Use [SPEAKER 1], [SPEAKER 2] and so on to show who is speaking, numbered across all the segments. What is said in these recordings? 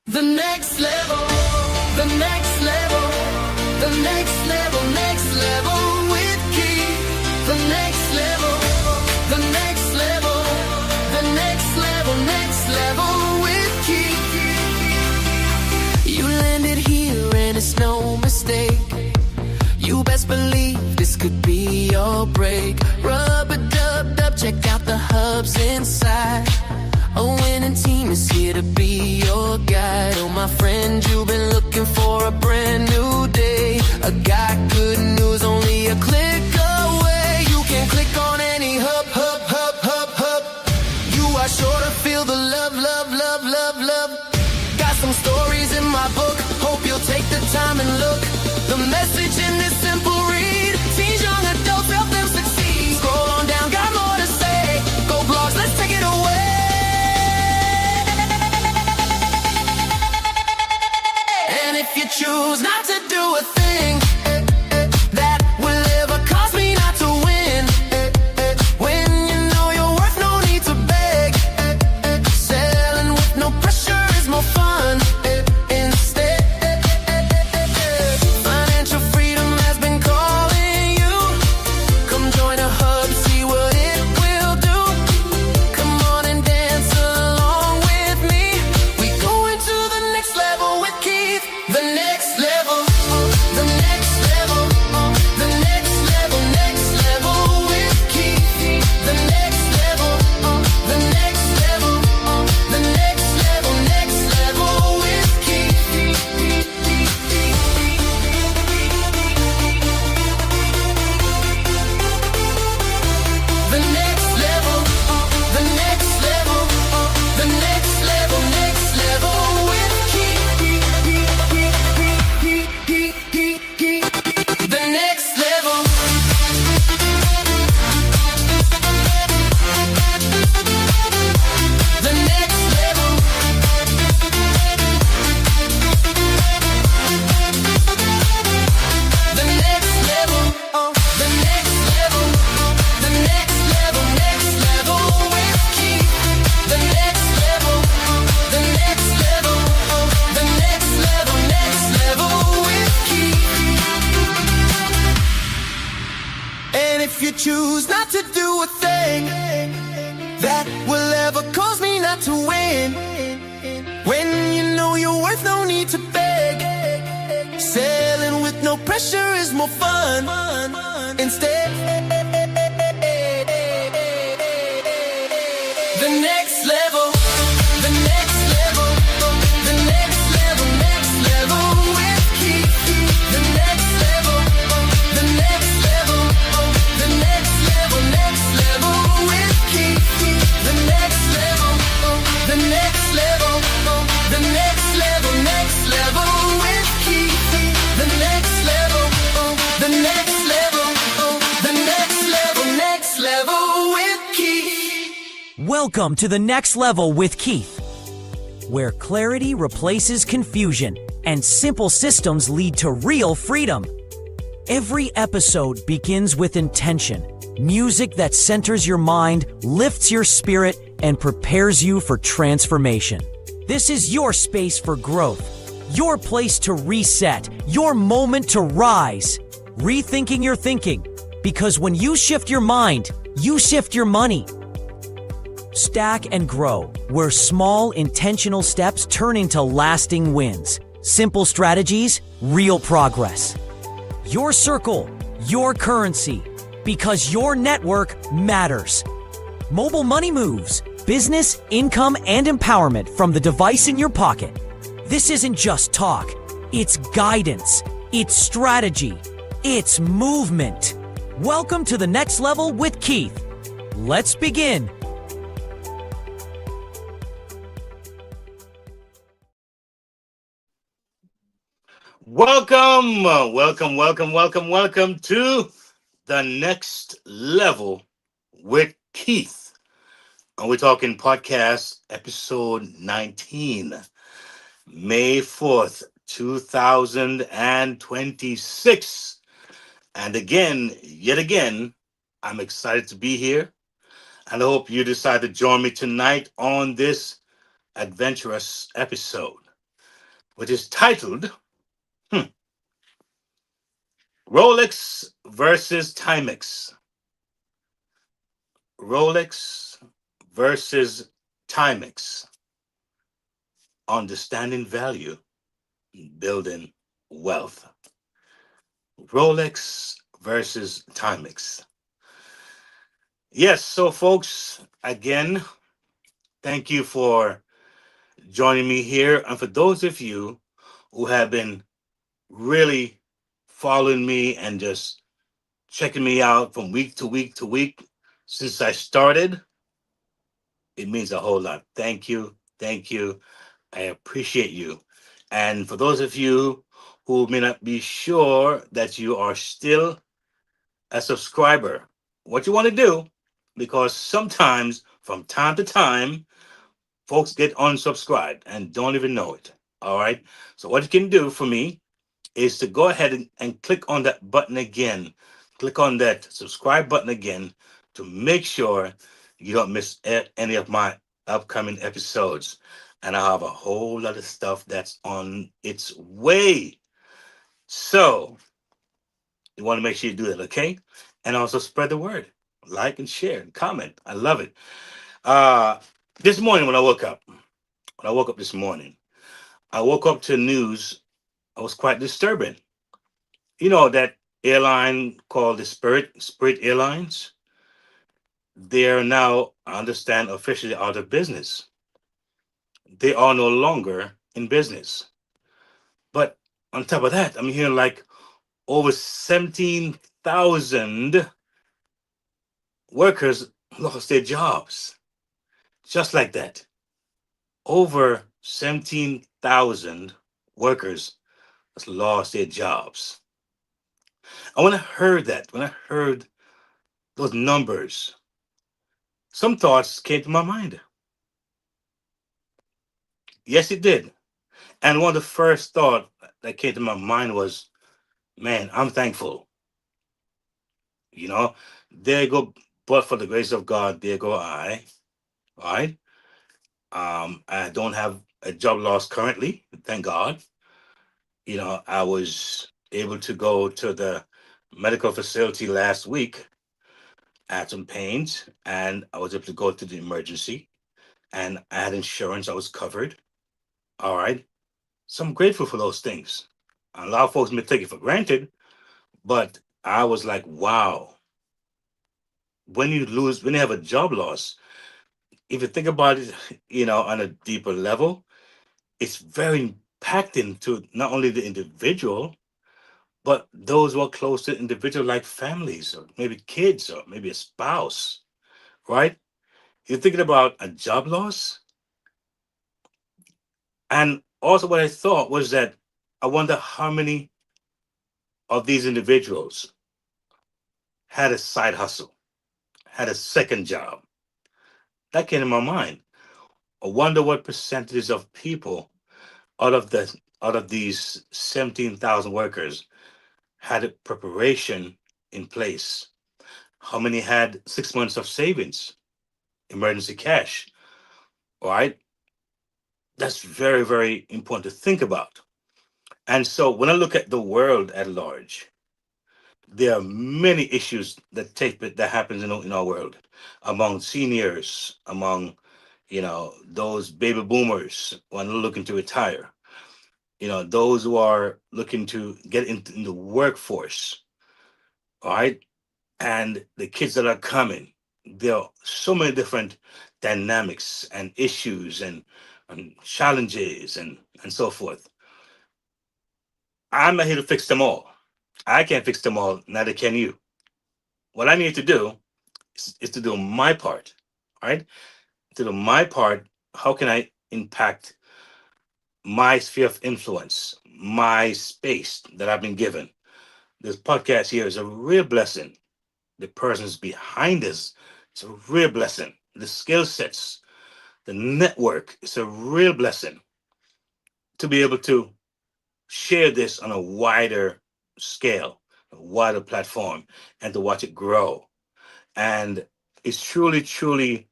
[SPEAKER 1] The next level, the next level, the next level, next level with Keith. The next level, the next level, the next level, next level with Keith. You landed here and it's no mistake. You best believe this could be your break. Rub-a-dub-dub, check out the hubs inside. A winning team is here to be your guide. Oh, my friend, you've been looking for a brand new day. I got good news, only a click away. You can click on any hub. You are sure to feel the love. Got some stories in my book, hope you'll take the time and look. The message in this simple read: teens, young adults, help them succeed. Scroll on down, got more to say. Go blogs, let's take it away. If you choose not to do a thing that will ever cause me not to win, when you know your worth, no need to beg. Selling with no pressure is more fun. Instead, financial freedom has been calling you. Come join a hub, see what it will do. Come on and dance along with me. We go into the next level with Keith. The next level, the next level, the next level, next level with Keith. The next level, the next level, the next level, next level with Keith. The next level, the next level, the next level, next level with Keith. The next level. The next level. The next level. The next level. The next level. Next level with Keith. The next level. The next level. The next level. Next level with Keith. And if you choose not to do a thing that will ever cause me not to win, when you know your worth, no need to beg. Selling with no pressure is more fun. Instead, the next level, the next level, the next level, next level with Keith. The next level, the next level, the next level, next level with Keith. The next level, the next level, the next level, next level with Keith. The next level, the next level, the next level, next level with Keith.
[SPEAKER 2] Welcome to the Next Level with Keith, where clarity replaces confusion and simple systems lead to real freedom. Every episode begins with intention, music that centers your mind, lifts your spirit, and prepares you for transformation. This is your space for growth, your place to reset, your moment to rise. Rethinking your thinking, because when you shift your mind, you shift your money. Stack and grow, where small intentional steps turn into lasting wins. Simple strategies, real progress. Your circle, your currency, because your network matters. Mobile money moves, business, income, and empowerment from the device in your pocket. This isn't just talk, it's guidance, it's strategy, it's movement. Welcome to the Next Level with Keith. Let's begin.
[SPEAKER 3] Welcome to the Next Level with Keith. And we're talking podcast episode 19, May 4th, 2026. And yet again, I'm excited to be here. And I hope you decide to join me tonight on this adventurous episode. which is titled hmm, Rolex versus Timex. Rolex versus Timex. Understanding value, building wealth. Rolex versus Timex. Yes, so folks, again, thank you for joining me here. And for those of you who have been really following me and just checking me out from week to week to week since I started, it means a whole lot. Thank you. Thank you. I appreciate you. And for those of you who may not be sure that you are still a subscriber, what you want to do, because sometimes from time to time, folks get unsubscribed and don't even know it. All right. So, what you can do for me is to go ahead and click on that button again. Click on that subscribe button again to make sure you don't miss any of my upcoming episodes. And I have a whole lot of stuff that's on its way. So you want to make sure you do that, okay? And also spread the word. Like and share and comment. I love it. Uh this morning when I woke up this morning, I woke up to news that was quite disturbing. You know that airline called the Spirit Airlines, they are now, I understand, officially out of business. They are no longer in business. But on top of that, I'm hearing like over 17,000 workers lost their jobs. Just like that. Over 17,000 workers has lost their jobs. And when I heard that, when I heard those numbers, some thoughts came to my mind. Yes, it did. And one of the first thought that came to my mind was, man, I'm thankful. You know, there go, but for the grace of God, there go I. Right? I don't have a job loss currently, thank God. You know, I was able to go to the medical facility last week. I had some pains, and I was able to go to the emergency, and I had insurance. I was covered. All right. So I'm grateful for those things. A lot of folks may take it for granted, but I was like, wow, when you have a job loss, if you think about it, on a deeper level, it's very impacting to not only the individual, but those who are close to the individual, like families, or maybe kids, or maybe a spouse, right? You're thinking about a job loss. And also, what I thought was that I wonder how many of these individuals had a side hustle, had a second job. That came to my mind. I wonder what percentages of people out of these 17,000 workers had a preparation in place. How many had 6 months of savings, emergency cash? All right, that's very, very important to think about. And so when I look at the world at large, there are many issues that happens in our world, among seniors, among those baby boomers who are looking to retire, those who are looking to get into in the workforce, all right, and the kids that are coming. There are so many different dynamics and issues and challenges and so forth. I'm not here to fix them all. I can't fix them all, neither can you. What I need to do is to do my part. All right. To do my part, how can I impact my sphere of influence, my space that I've been given? This podcast here is a real blessing. The persons behind this, it's a real blessing. The skill sets, the network, it's a real blessing to be able to share this on a wider scale, a wider platform, and to watch it grow. And it's truly, truly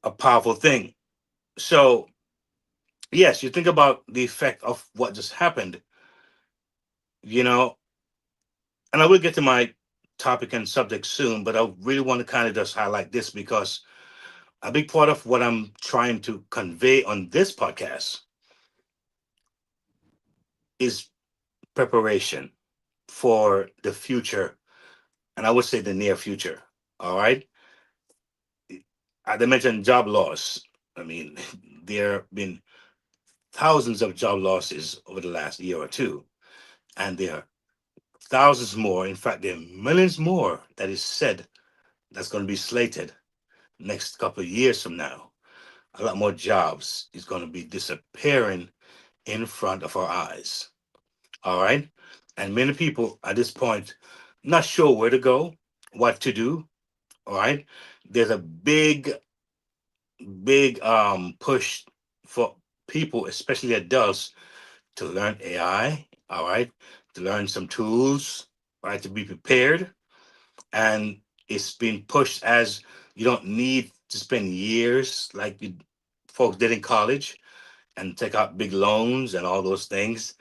[SPEAKER 3] a powerful thing. So, yes, you think about the effect of what just happened, you know, and I will get to my topic and subject soon, but I really want to kind of just highlight this because a big part of what I'm trying to convey on this podcast is preparation for the future, and I would say the near future. All right. I mentioned job loss. I mean, there have been thousands of job losses over the last year or two, and there are thousands more. In fact, there are millions more that is said that's going to be slated next couple of years from now. A lot more jobs is going to be disappearing in front of our eyes. All right. And many people at this point not sure where to go, what to do. All right. There's a big push for people, especially adults, to learn AI. All right. To learn some tools, right, to be prepared. And it's been pushed as you don't need to spend years like you folks did in college and take out big loans and all those things.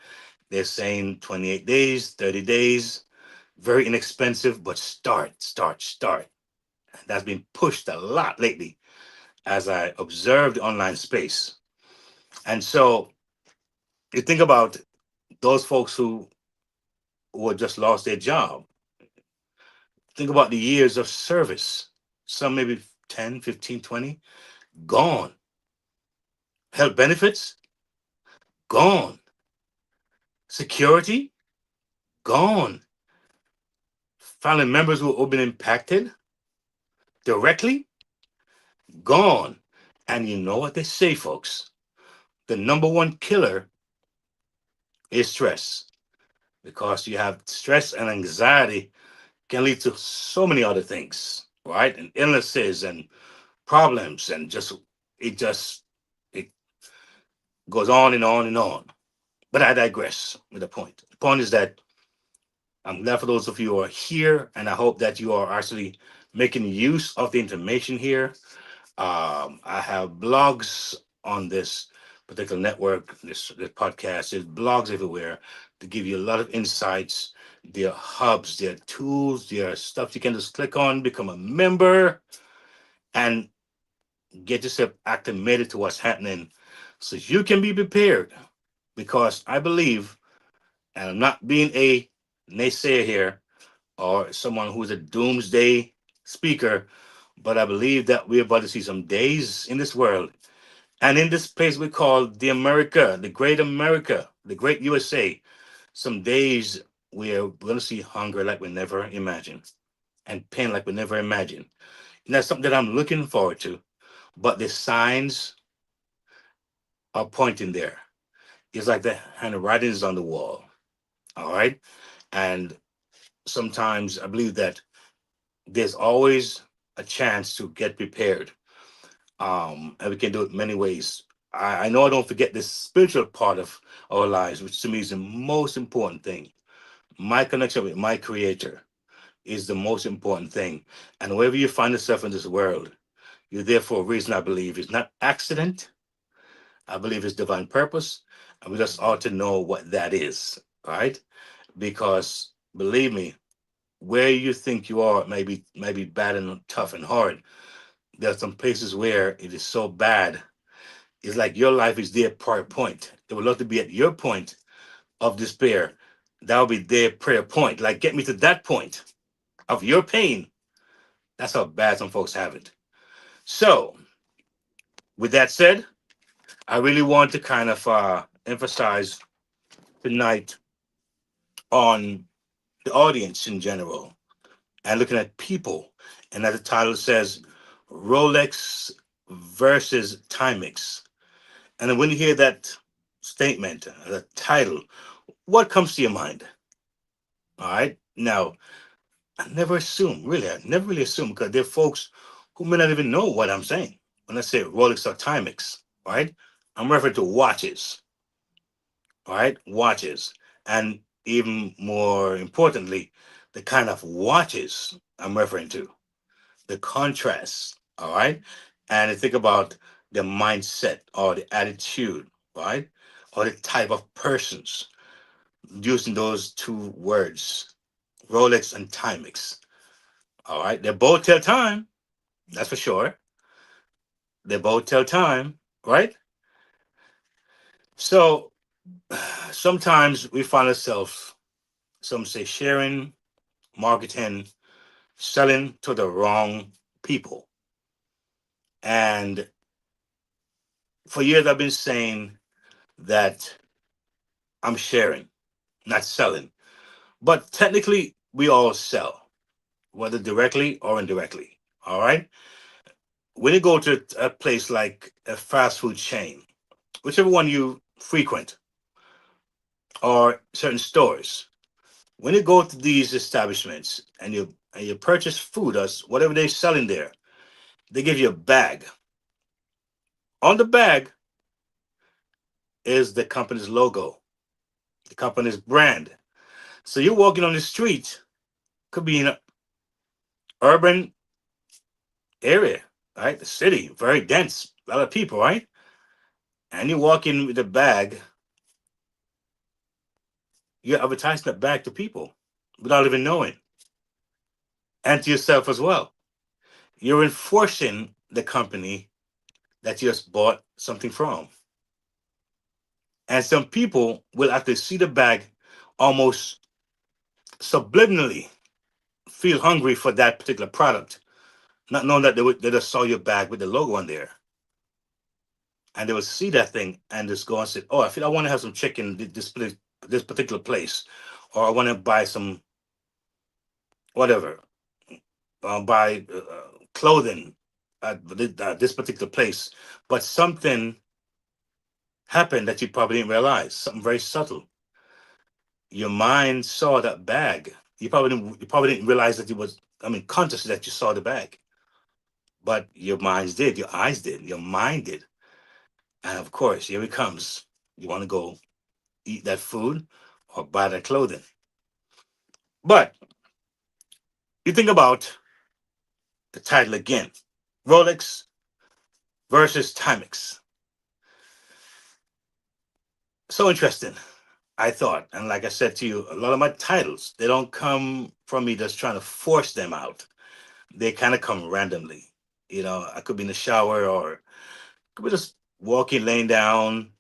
[SPEAKER 3] They're saying 28 days, 30 days, very inexpensive, but start. That's been pushed a lot lately as I observed the online space. And so you think about those folks who had just lost their job. Think about the years of service, some maybe 10, 15, 20, gone. Health benefits, gone. Security, gone. Family members who have been impacted directly, gone. And you know what they say, folks? The number one killer is stress because you have stress and anxiety can lead to so many other things, right? And illnesses and problems and just it goes on and on and on. But I digress with the point. The point is that I'm glad for those of you who are here, and I hope that you are actually making use of the information here. I have blogs on this particular network, this podcast. There's blogs everywhere to give you a lot of insights. There are hubs, there are tools, there are stuff you can just click on, become a member, and get yourself acclimated to what's happening so you can be prepared. Because I believe, and I'm not being a naysayer here or someone who's a doomsday speaker, but I believe that we're about to see some days in this world and in this place we call the America, the great America, the great USA, some days where we're going to see hunger like we never imagined and pain like we never imagined. And that's something that I'm looking forward to. But the signs are pointing there. It's like the handwriting is on the wall. All right. And sometimes I believe that there's always a chance to get prepared. And we can do it many ways. I know I don't forget this spiritual part of our lives, which to me is the most important thing. My connection with my creator is the most important thing. And wherever you find yourself in this world, you're there for a reason, I believe. It's not accident. I believe it's divine purpose. And we just ought to know what that is, right? Because believe me, where you think you are may be bad and tough and hard. There are some places where it is so bad. It's like your life is their prayer point. They would love to be at your point of despair. That would be their prayer point. Like, get me to that point of your pain. That's how bad some folks have it. So, with that said, I really want to kind of emphasize tonight on the audience in general and looking at people. And as the title says, Rolex versus Timex. And then when you hear that statement, the title, what comes to your mind? All right. Now, I never assume, really, I never really assume because there are folks who may not even know what I'm saying. When I say Rolex or Timex, all right, I'm referring to watches, all right, watches. And even more importantly, the kind of watches I'm referring to, the contrast, all right? And I think about the mindset or the attitude. right? Or the type of persons using those two words, Rolex and Timex. All right, they both tell time, that's for sure. They both tell time, right? So sometimes we find ourselves, some say, sharing, marketing, selling to the wrong people. And for years, I've been saying that I'm sharing, not selling. But technically, we all sell, whether directly or indirectly. All right. When you go to a place like a fast food chain, whichever one you frequent, or certain stores, when you go to these establishments and you purchase food or whatever they're selling there, they give you a bag. On the bag is the company's logo, the company's brand. So you're walking on the street, could be in an urban area, right? The city, very dense, a lot of people, right? And you walk in with a bag, you're advertising that bag to people without even knowing, and to yourself as well. You're enforcing the company that you just bought something from. And some people will actually see the bag, almost subliminally feel hungry for that particular product, not knowing that they just saw your bag with the logo on there. And they will see that thing and just go and say, "Oh, I feel I want to have some chicken this particular place, or I want to buy some whatever, buy clothing at this particular place." But something happened that you probably didn't realize. Something very subtle. Your mind saw that bag. You probably didn't realize that it was. I mean, consciously that you saw the bag, but your minds did. Your eyes did. Your mind did. And of course, here it comes. You want to go eat that food or buy that clothing. But you think about the title again: Rolex versus Timex. So interesting, I thought. And like I said to you, a lot of my titles, they don't come from me just trying to force them out. They kind of come randomly. I could be in the shower, or could be just walking, laying down,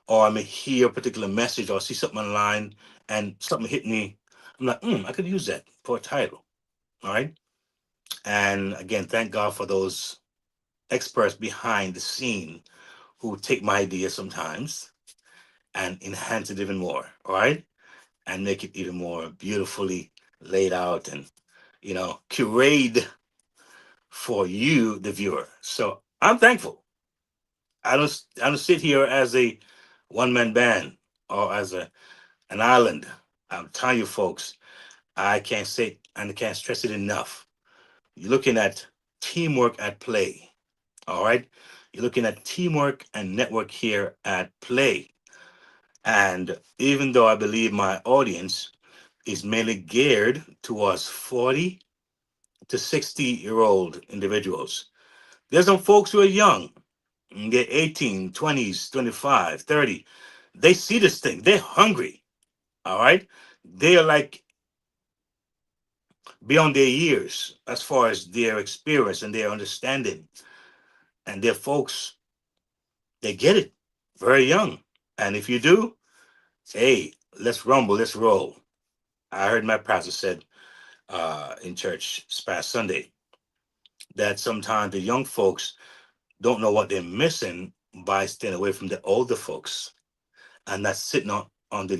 [SPEAKER 3] or I may hear a particular message or see something online and something hit me. I'm like, I could use that for a title. All right. And again, thank God for those experts behind the scene who take my idea sometimes and enhance it even more. All right. And make it even more beautifully laid out and, curated for you, the viewer. So I'm thankful. I don't sit here as a one man band or as an island. I'm telling you, folks, I can't say and I can't stress it enough. You're looking at teamwork at play. All right, you're looking at teamwork and network here at play. And even though I believe my audience is mainly geared towards 40 to 60-year-old individuals, there's some folks who are young. They're 18, 20s, 25, 30. They see this thing. They're hungry. All right. They are like beyond their years as far as their experience and their understanding. And their folks, they get it very young. And if you do, hey, let's rumble, let's roll. I heard my pastor said in church this past Sunday that sometimes the young folks don't know what they're missing by staying away from the older folks and not under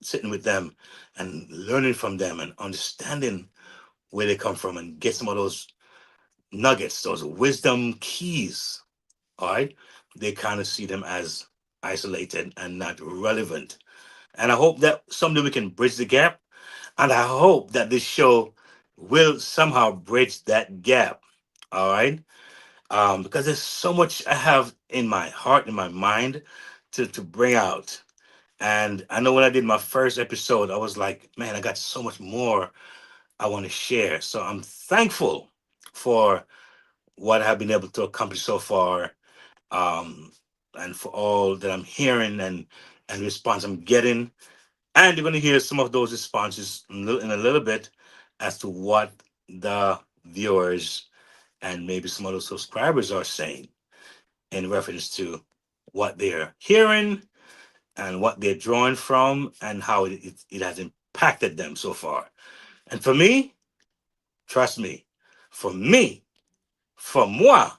[SPEAKER 3] sitting with them and learning from them and understanding where they come from and get some of those nuggets, those wisdom keys. All right. They kind of see them as isolated and not relevant. And I hope that someday we can bridge the gap. And I hope that this show will somehow bridge that gap. All right. Because there's so much I have in my heart, in my mind to bring out. And I know when I did my first episode, I was like, man, I got so much more I want to share. So I'm thankful for what I have been able to accomplish so far. Um, and for all that I'm hearing and response I'm getting. And you're going to hear some of those responses in a little bit as to what the viewers and maybe some of the subscribers are saying in reference to what they're hearing and what they're drawing from and how it has impacted them so far. And for me, trust me, for me, for moi,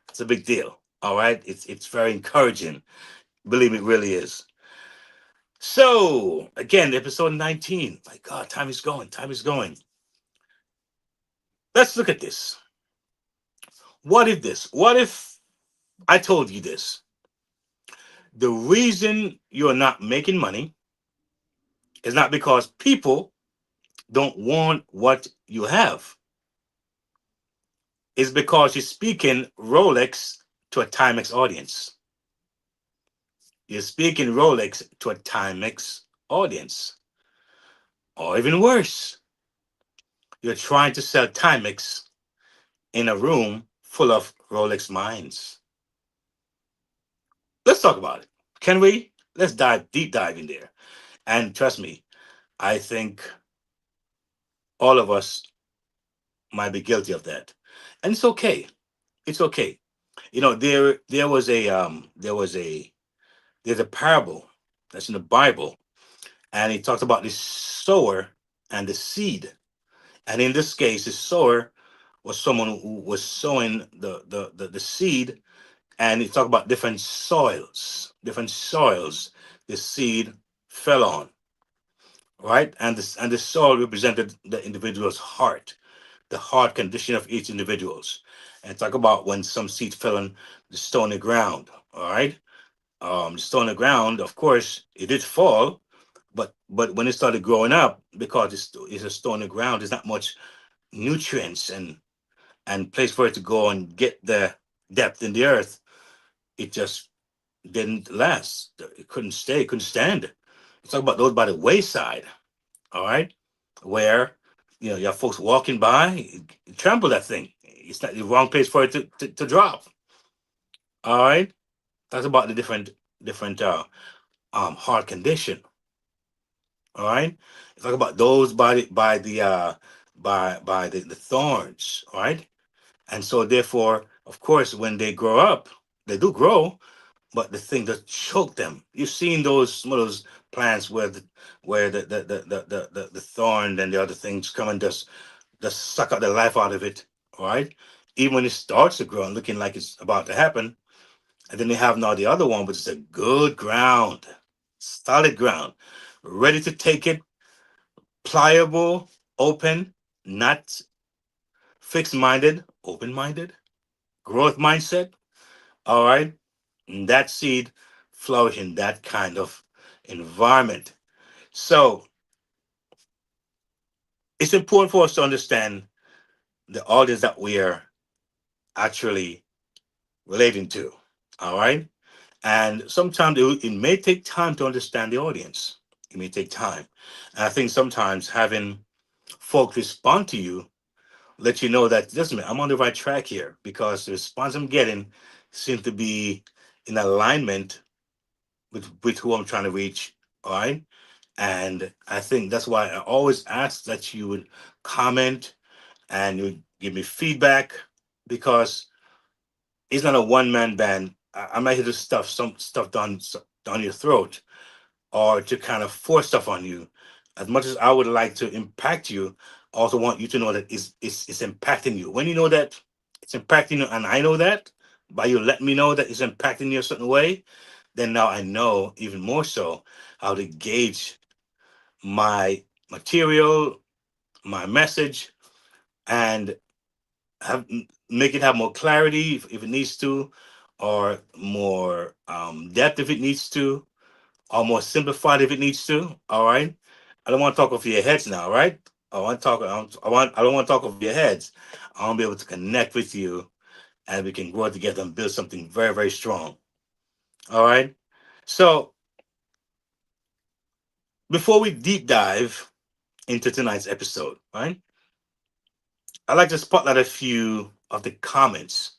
[SPEAKER 3] it's a big deal. All right. It's very encouraging. Believe me, it really is. So again, episode 19. My God, time is going. Time is going. Let's look at this. What if this? What if I told you this? The reason you're not making money is not because people don't want what you have. It's because you're speaking Rolex to a Timex audience. You're speaking Rolex to a Timex audience. Or even worse, you're trying to sell Timex in a room full of Rolex minds. Let's talk about it. Can we? Let's deep dive in there. And trust me, I think all of us might be guilty of that. And it's okay. It's okay. You know, there's a parable that's in the Bible, and it talks about the sower and the seed. And in this case, the sower was someone who was sowing the seed, and it talked about different soils the seed fell on, right? And the soil represented the individual's heart, the heart condition of each individual's. And talk about when some seed fell on the stony ground, all right? The stony ground, of course, it did fall, but when it started growing up, because it's a stony ground, there's not much nutrients and place for it to go and get the depth in the earth. It just didn't last. It couldn't stay, couldn't stand. Let's talk about those by the wayside, all right, where you have folks walking by, trample that thing. It's not the wrong place for it to drop. All right, that's about the different heart condition. All right, talk about those by the thorns. All right, and so therefore, of course, when they grow up, they do grow, but the thing that choke them. You've seen those some of those plants where the thorn and the other things come and just suck out the life out of it. All right, even when it starts to grow and looking like it's about to happen, and then they have now the other one, which is a good ground, solid ground, ready to take it, pliable, open, not fixed minded, open minded, growth mindset. All right, and that seed flourish in that kind of environment. So it's important for us to understand the audience that we are actually relating to. All right. And sometimes it may take time to understand the audience. It may take time. And I think sometimes having folks respond to you let you know that, listen, I'm on the right track here because the response I'm getting seems to be in alignment with who I'm trying to reach. All right. And I think that's why I always ask that you would comment and you would give me feedback because it's not a one man band. I'm not here to stuff some stuff down your throat or to kind of force stuff on you. As much as I would like to impact you, I also want you to know that it's impacting you. When you know that it's impacting you, and I know that by you letting me know that it's impacting you a certain way, then now I know even more so how to gauge my material, my message, and have make it have more clarity if it needs to, or more depth if it needs to, or more simplified if it needs to. All right. I don't want to talk over your heads now, right? I want to talk. I don't want to talk over your heads. I want to be able to connect with you, and we can grow together and build something very, very strong. All right. So before we deep dive into tonight's episode, right? I'd like to spotlight a few of the comments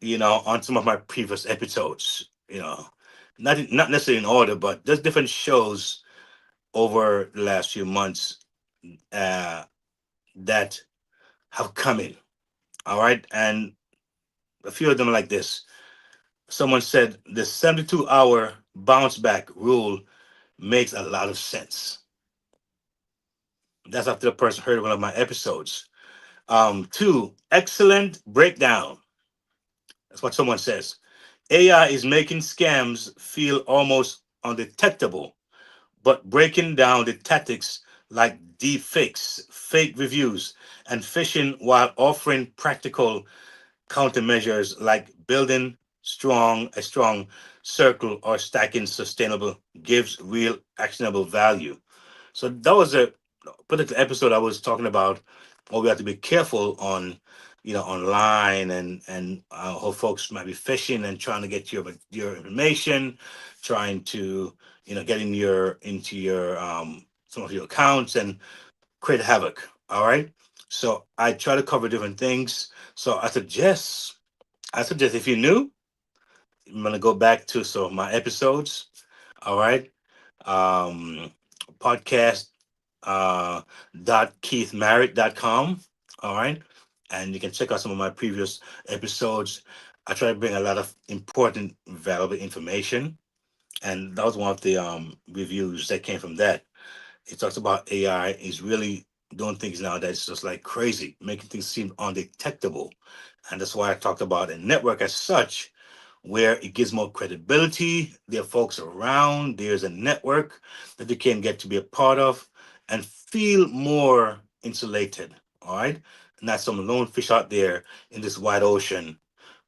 [SPEAKER 3] on some of my previous episodes. Not necessarily in order, but there's different shows over the last few months uh, that have come in. All right, and a few of them are like this. Someone said the 72-hour bounce back rule makes a lot of sense. That's after the person heard one of my episodes. Two, excellent breakdown. That's what someone says. AI is making scams feel almost undetectable, but breaking down the tactics like deepfakes, fake reviews, and phishing while offering practical countermeasures like building a strong circle or stacking sustainable gives real actionable value. So that was a particular episode I was talking about what we have to be careful on, online, and how folks might be phishing and trying to get your information, trying to get into your some of your accounts and create havoc. All right. So I try to cover different things. So I suggest if you're new, I'm gonna go back to some of my episodes. All right. Um, podcast .keithmerritt.com. All right. And you can check out some of my previous episodes. I try to bring a lot of important, valuable information. And that was one of the reviews that came from that. It talks about AI is really doing things now that's just like crazy, making things seem undetectable. And that's why I talked about a network as such, where it gives more credibility. There are folks around, there's a network that you can get to be a part of and feel more insulated. All right. Not some lone fish out there in this wide ocean,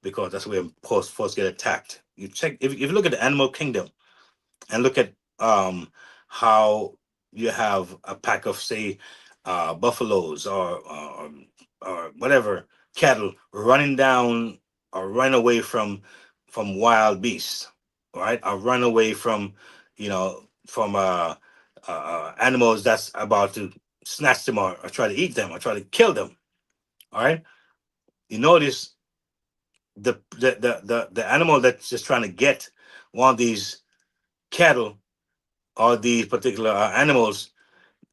[SPEAKER 3] because that's where folks get attacked. If you look at the animal kingdom, and look at how you have a pack of, say, buffaloes or whatever cattle running down or run away from wild beasts, right? Or run away from animals that's about to snatch them, or try to eat them, or try to kill them. All right, you notice the animal that's just trying to get one of these cattle or these particular animals,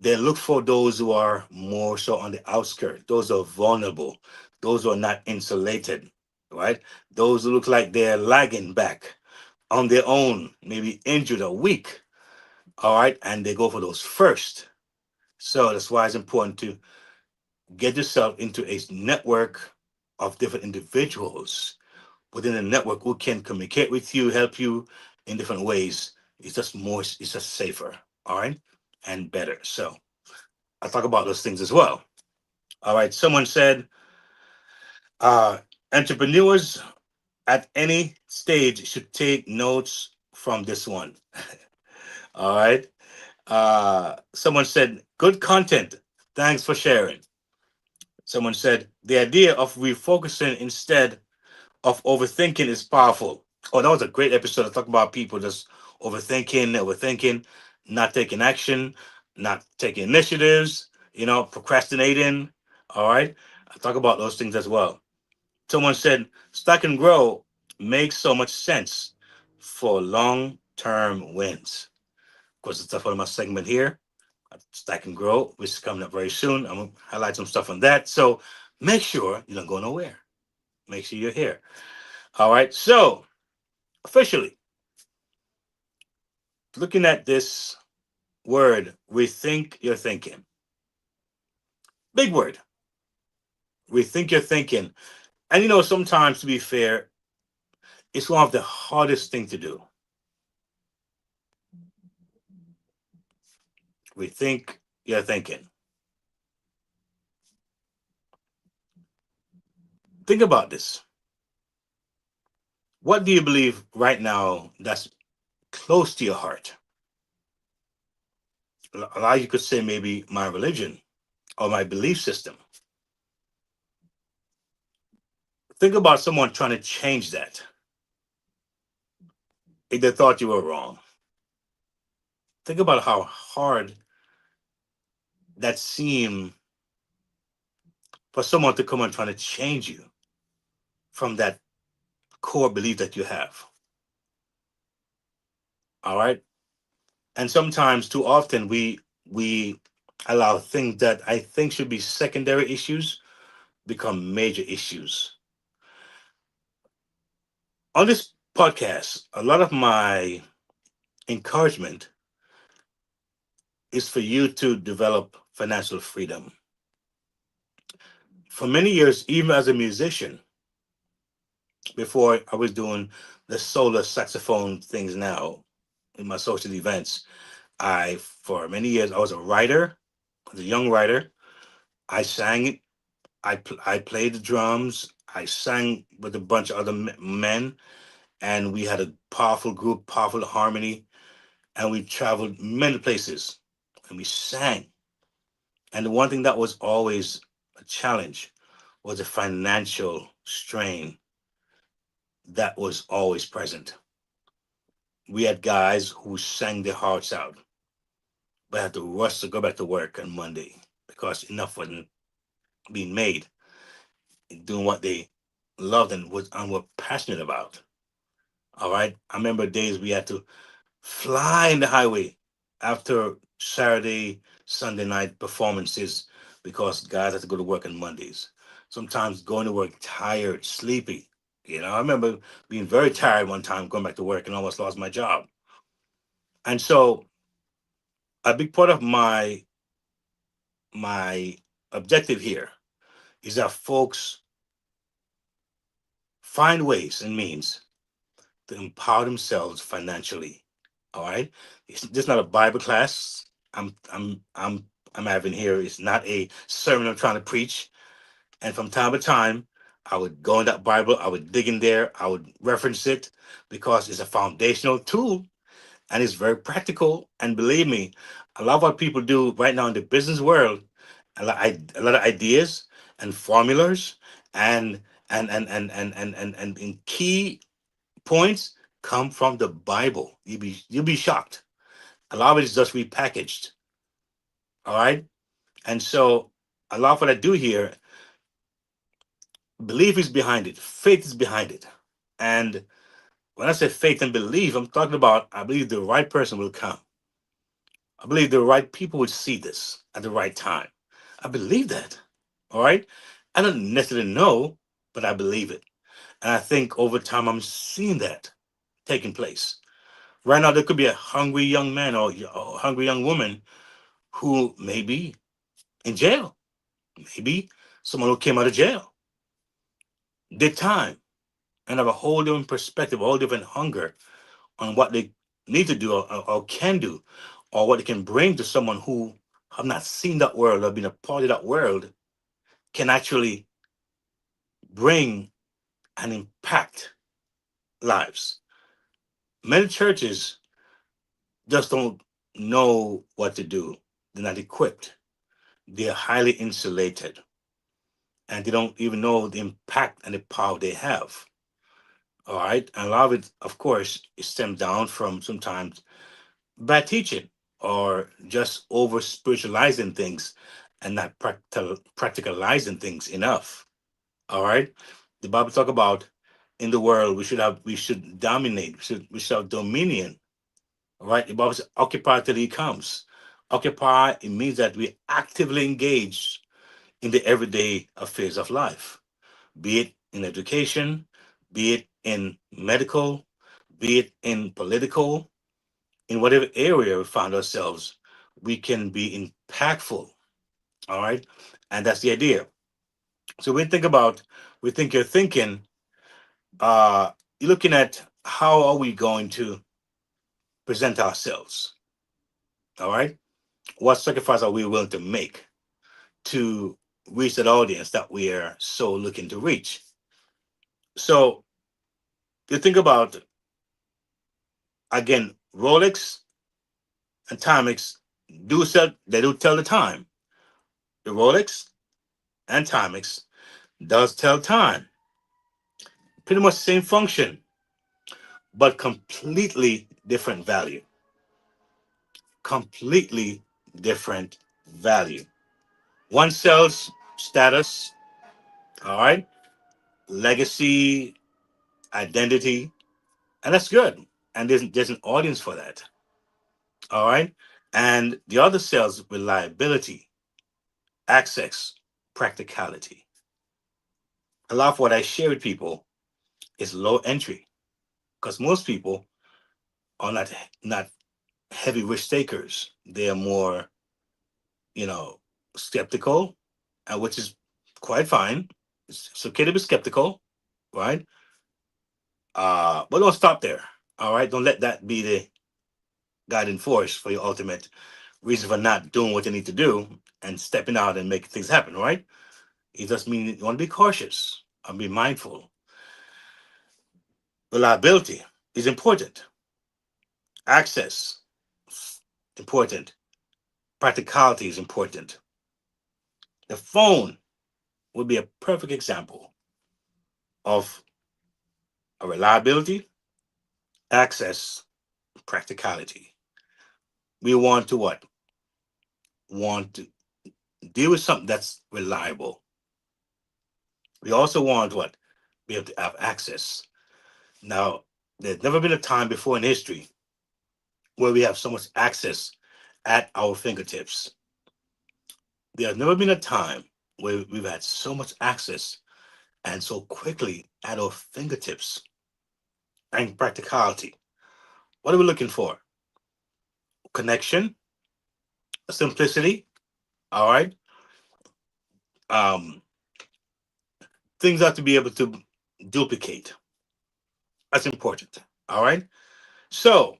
[SPEAKER 3] they look for those who are more so on the outskirts, those who are vulnerable, those who are not insulated, right? Those who look like they're lagging back on their own, maybe injured or weak, all right? And they go for those first. So that's why it's important to get yourself into a network of different individuals within the network who can communicate with you, help you in different ways. It's just safer, all right, and better. So I talk about those things as well. All right. Someone said, uh, entrepreneurs at any stage should take notes from this one. All right. Someone said, good content. Thanks for sharing. Someone said, the idea of refocusing instead of overthinking is powerful. Oh, that was a great episode. I talk about people just overthinking, not taking action, not taking initiatives, procrastinating. All right. I talk about those things as well. Someone said, Stack and Grow makes so much sense for long term wins. Of course, it's one of my segment here, Stack and Grow, which is coming up very soon. I'm going to highlight some stuff on that. So make sure you don't go nowhere. Make sure you're here. All right. So, officially, looking at this word, rethink your thinking. Big word. Rethink your thinking. And sometimes, to be fair, it's one of the hardest thing to do. Rethink your thinking. Think about this. What do you believe right now that's close to your heart? A lot of you could say maybe my religion or my belief system. Think about someone trying to change that if they thought you were wrong. Think about how hard that seemed for someone to come and trying to change you from that core belief that you have. All right. And sometimes too often we allow things that I think should be secondary issues become major issues. On this podcast, a lot of my encouragement is for you to develop financial freedom. For many years, even as a musician, before I was doing the solo saxophone things now in my social events, for many years, I was a writer, I was a young writer. I sang, I played the drums, I sang with a bunch of other men, and we had a powerful group, powerful harmony, and we traveled many places, and we sang. And the one thing that was always a challenge was the financial strain that was always present. We had guys who sang their hearts out, but had to rush to go back to work on Monday because enough wasn't being made, doing what they loved and were passionate about. All right. I remember days we had to fly in the highway after Saturday, Sunday night performances because guys had to go to work on Mondays. Sometimes going to work tired, sleepy. I remember being very tired one time going back to work and almost lost my job. And so a big part of my objective here is that folks find ways and means to empower themselves financially. All right, this is not a Bible class. I'm having here. It's not a sermon I'm trying to preach. And from time to time, I would go in that Bible. I would dig in there. I would reference it because it's a foundational tool and it's very practical. And believe me, a lot of what people do right now in the business world, a lot of ideas and formulas and and in key points come from the Bible. You'll be shocked. A lot of it is just repackaged. All right. And so a lot of what I do here, belief is behind it, faith is behind it. And when I say faith and belief, I'm talking about I believe the right person will come. I believe the right people will see this at the right time. I believe that. All right. I don't necessarily know, but I believe it. And I think over time I'm seeing that taking place. Right now, there could be a hungry young man or a hungry young woman who may be in jail. Maybe someone who came out of jail, did time, and have a whole different perspective, a whole different hunger on what they need to do or can do, or what they can bring to someone who have not seen that world or been a part of that world, can actually bring and impact lives. Many churches just don't know what to do. They're not equipped. They're highly insulated, and they don't even know the impact and the power they have. All right. And a lot of it, of course, it stems down from sometimes bad teaching or just over spiritualizing things and not practicalizing things enough. All right. The Bible talk about in the world we should dominate, we should have dominion. All right. The Bible says occupy till he comes. Occupy, it means that we actively engage in the everyday affairs of life, be it in education, be it in medical, be it in political, in whatever area we find ourselves, we can be impactful. All right. And that's the idea. So we think you're thinking, uh, you're looking at how are we going to present ourselves? All right. What sacrifice are we willing to make to reach that audience that we are so looking to reach? So you think about, again, Rolex and Timex do tell the time. The Rolex and Timex does tell time. Pretty much same function, but completely different value. Completely different value. One sells status, all right, legacy, identity, and that's good. And there's an audience for that. All right. And the other sells reliability, access, practicality. A lot of what I share with people is low entry because most people are not heavy risk takers. They are more, you know, skeptical, which is quite fine. It's okay to be skeptical, right? But don't stop there. All right. Don't let that be the guiding force for your ultimate reason for not doing what you need to do and stepping out and making things happen, right? It just means you want to be cautious and be mindful. Reliability is important. Access important. Practicality is important. The phone would be a perfect example of a reliability, access, practicality. We want to what? Want to deal with something that's reliable. We also want what? Be able to have access. Now, there's never been a time before in history where we have so much access at our fingertips. There's never been a time where we've had so much access and so quickly at our fingertips and practicality. What are we looking for? Connection, simplicity, all right? Um, things have to be able to duplicate. That's important, all right? So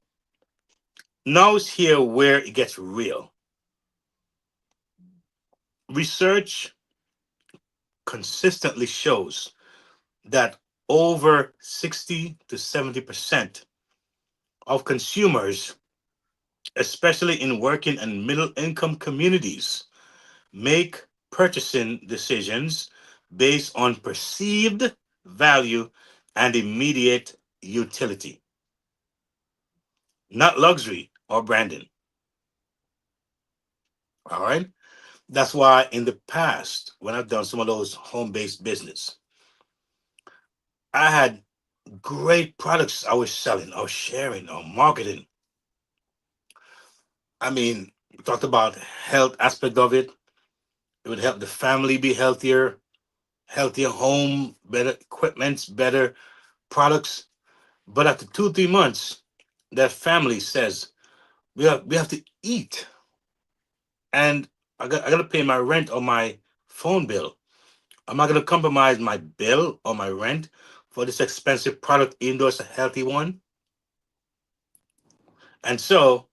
[SPEAKER 3] now it's here where it gets real. Research consistently shows that over 60 to 70% of consumers, especially in working and middle income communities, make purchasing decisions based on perceived value and immediate utility, not luxury or branding. All right. That's why in the past, when I've done some of those home based business, I had great products I was selling or sharing or marketing. I mean, we talked about health aspect of it. It would help the family be healthier, healthier home, better equipments, better products. But after 2 3 months, that family says we have to eat, and I got to pay my rent or my phone bill. I'm not gonna compromise my bill or my rent for this expensive product, even though it's a healthy one. And so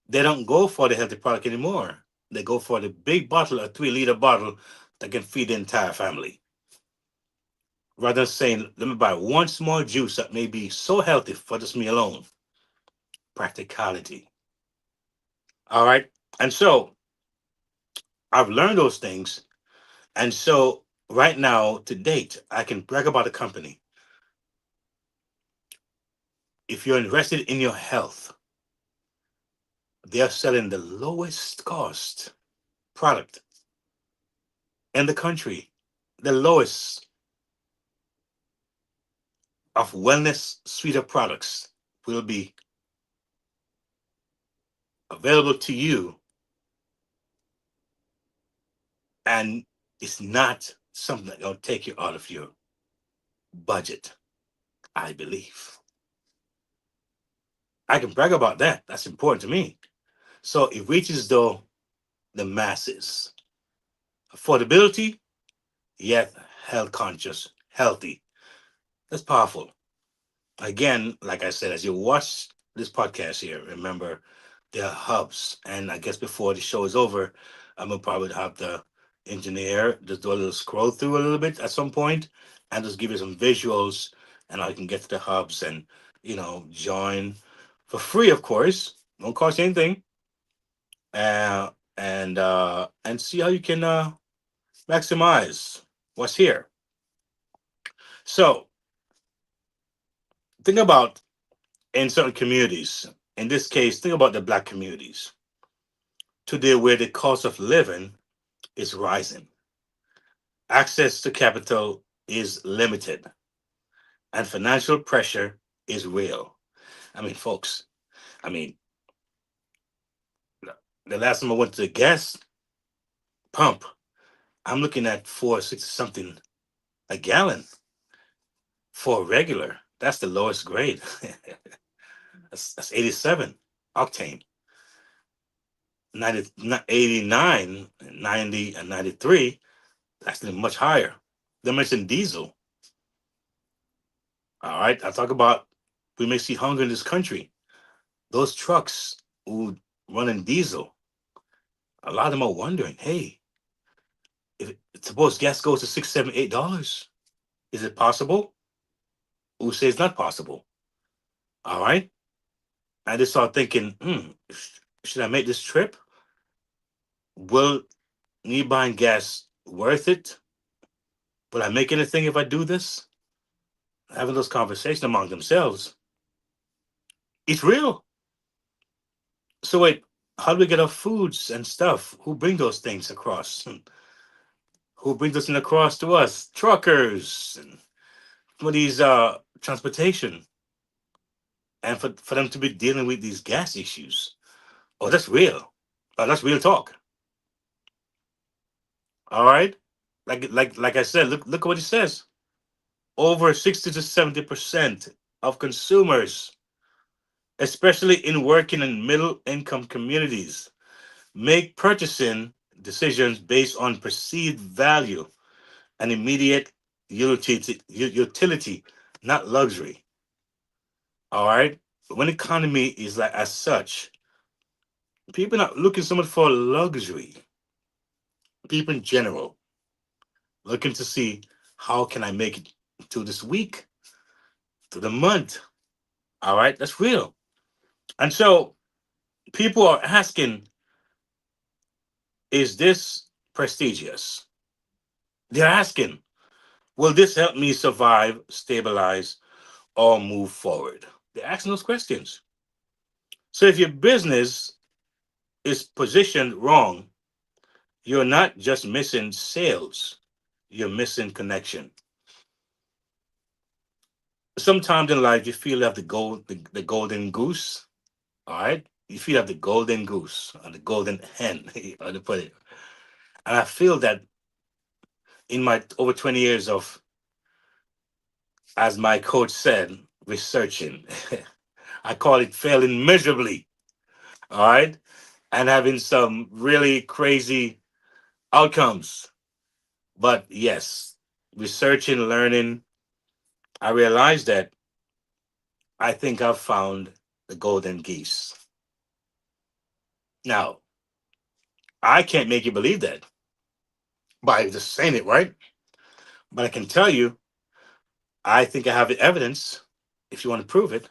[SPEAKER 3] they don't go for the healthy product anymore. They go for the big bottle, a 3 liter bottle that can feed the entire family. Rather than saying, let me buy one small juice that may be so healthy for just me alone. Practicality. All right. And so I've learned those things. And so right now, to date, I can brag about the company. If you're invested in your health, they are selling the lowest cost product in the country, the lowest of wellness suite of products will be available to you, and it's not something that will take you out of your budget, I believe. I can brag about that. That's important to me. So it reaches though the masses. Affordability, yet health conscious, healthy. That's powerful. Again, like I said, as you watch this podcast here, remember there are hubs. And I guess before the show is over, I'm gonna probably have the engineer just do a little scroll through a little bit at some point and just give you some visuals, and I can get to the hubs and join for free, of course. Don't cost you anything. And see how you can maximize what's here. So think about in certain communities. In this case, think about the black communities today where the cost of living is rising. Access to capital is limited. and financial pressure is real. I mean, folks, I mean, the last time I went to the gas pump, I'm looking at 4.60 something a gallon for a regular. That's the lowest grade. That's 87 octane. 90, 89, 90, and 93. That's much higher. They mentioned diesel. All right. I talk about we may see hunger in this country. Those trucks who running diesel, a lot of them are wondering, hey, if suppose gas goes to $6, $7, $8, is it possible? Who say it's not possible? All right. I just start thinking, should I make this trip? Will me buying gas worth it? Will I make anything if I do this? Having those conversations among themselves. It's real. So wait, how do we get our foods and stuff? Who bring those things across? Who bring those things across to us? Truckers and some of these transportation. And for them to be dealing with these gas issues. Oh, that's real. That's real talk. All right. Like I said, look what it says. Over 60 to 70% of consumers, especially in working and middle income communities, make purchasing decisions based on perceived value and immediate utility, not luxury. All right. When economy is like as such, people not looking so much for luxury. People in general looking to see how can I make it to this week, to the month. All right, that's real. And so people are asking, is this prestigious? They're asking, will this help me survive, stabilize, or move forward? They're asking those questions. So if your business is positioned wrong, you're not just missing sales, you're missing connection. Sometimes in life you feel you have the golden goose. All right. You feel you have the golden goose or the golden hen, how to put it. And I feel that in my over 20 years of, as my coach said, researching, I call it failing miserably. All right. And having some really crazy outcomes. But yes, researching, learning, I realized that I think I've found the golden geese. Now, I can't make you believe that by just saying it, right? But I can tell you, I think I have the evidence if you want to prove it.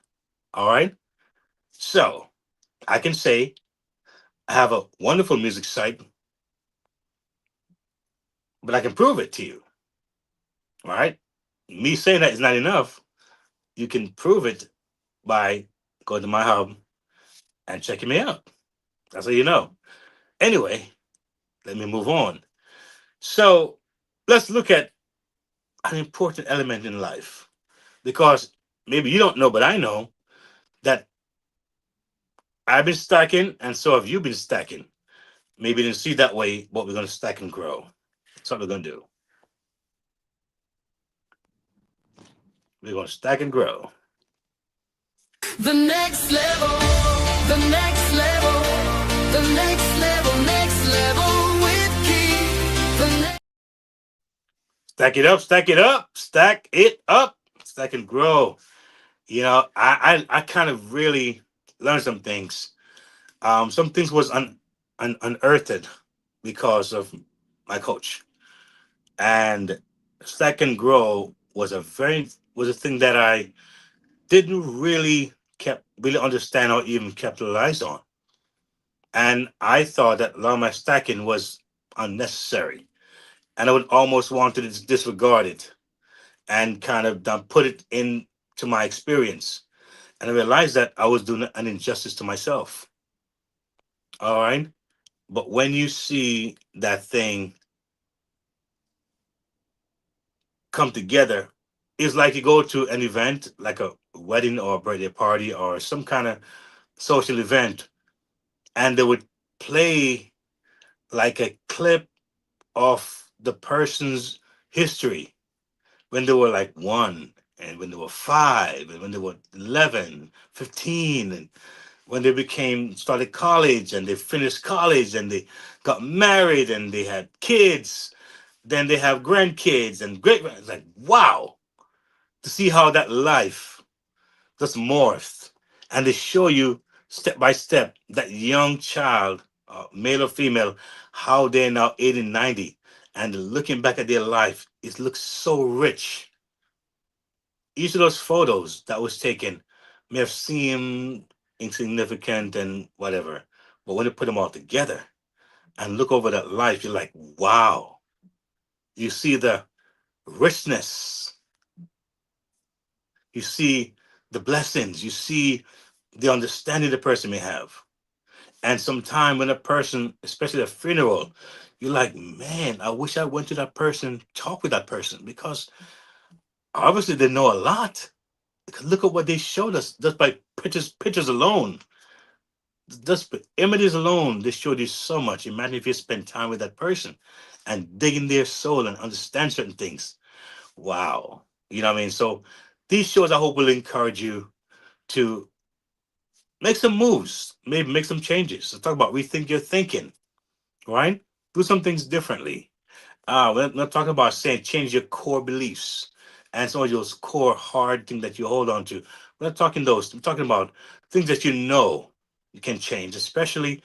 [SPEAKER 3] All right. So I can say I have a wonderful music site, but I can prove it to you. All right. Me saying that is not enough. You can prove it by going to my hub and checking me out. That's how you know. Anyway, let me move on. So let's look at an important element in life because maybe you don't know, but I know that I've been stacking and so have you been stacking. Maybe you didn't see that way, but we're going to stack and grow. That's what we're going to do. We're going to stack and grow.
[SPEAKER 1] The next level, the next level, the next level with Keith.
[SPEAKER 3] Stack it up, stack it up, stack and grow. You know, I kind of really learned some things. Some things was unearthed because of my coach, and stack and grow was a thing that I didn't really kept really understand or even capitalize on. And I thought that a lot of my stacking was unnecessary. And I would almost want to disregard it and kind of put it into my experience. And I realized that I was doing an injustice to myself. All right. But when you see that thing come together It's like you go to an event, like a wedding or a birthday party or some kind of social event, and they would play like a clip of the person's history when they were like one, and when they were five, and when they were 11, 15, and when they became started college and they finished college and they got married and they had kids, then they have grandkids and great. It's like, wow, to see how that life just morphed, and they show you step by step that young child, male or female, how they're now 80, 90, and looking back at their life, it looks so rich. Each of those photos that was taken may have seemed insignificant and whatever, but when you put them all together and look over that life, you're like, wow. You see the richness, you see the blessings, you see the understanding the person may have. And sometime when a person, especially a funeral, you're like, man, I wish I went to that person, talk with that person, because obviously they know a lot. Because look at what they showed us just by pictures alone. Just images alone, they showed you so much. Imagine if you spend time with that person and dig in their soul and understand certain things. Wow. You know what I mean? So these shows I hope will encourage you to make some moves, maybe make some changes. So talk about rethink your thinking, right? Do some things differently. We're not talking about saying change your core beliefs and some of those core hard things that you hold on to. We're not talking those. We're talking about things that you know you can change, especially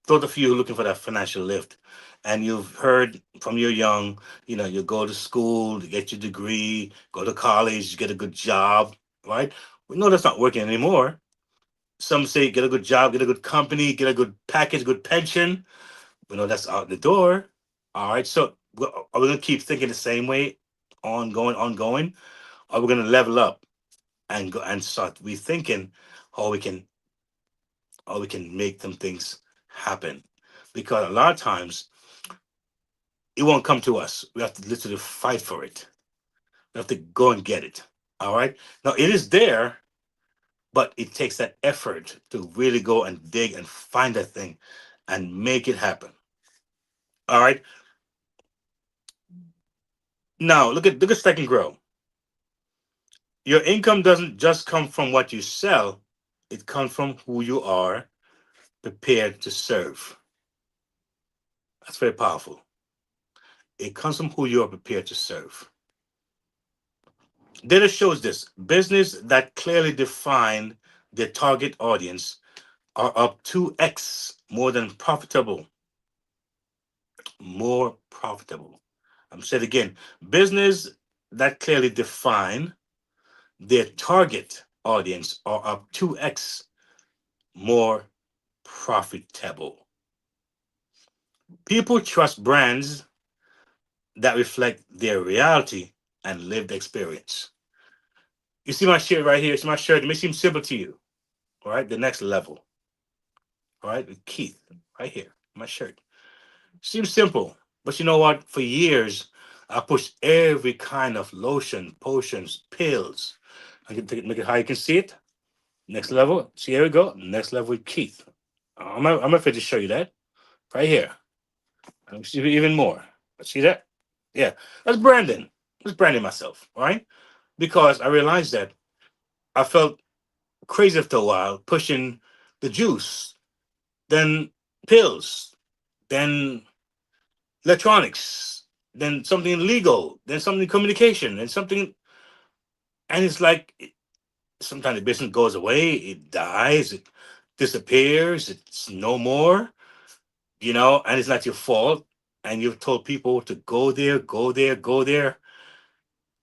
[SPEAKER 3] those of you who are looking for that financial lift. And you've heard from your young, you go to school, you get your degree, go to college, get a good job, right? We know that's not working anymore. Some say get a good job, get a good company, get a good package, good pension. We know that's out the door. All right. So are we going to keep thinking the same way, ongoing? Or are we going to level up and go and start rethinking how we can make some things happen? Because a lot of times it won't come to us. We have to literally fight for it. We have to go and get it. All right. Now it is there, but it takes that effort to really go and dig and find that thing and make it happen. All right. Now look at Stack and Grow. Your income doesn't just come from what you sell, it comes from who you are prepared to serve. That's very powerful. It comes from who you are prepared to serve. Data shows this business that clearly define their target audience are up 2x more profitable. I'm saying again, business that clearly define their target audience are up 2x more profitable. People trust brands that reflect their reality and lived experience. You see my shirt right here? It's my shirt. It may seem simple to you. All right. The next level. All right. With Keith right here. My shirt. Seems simple. But you know what? For years, I pushed every kind of lotion, potions, pills. I can make it how you can see it. Next level. See, here we go. Next level with Keith. I'm afraid to show you that. Right here. I'm see even more. See that? Yeah. That's branding. That's branding myself. All right. Because I realized that I felt crazy after a while pushing the juice, then pills, then electronics, then something legal, then something communication, and something. And it's like sometimes the business goes away, it dies, it disappears, it's no more, and it's not your fault. And you've told people to go there, go there, go there,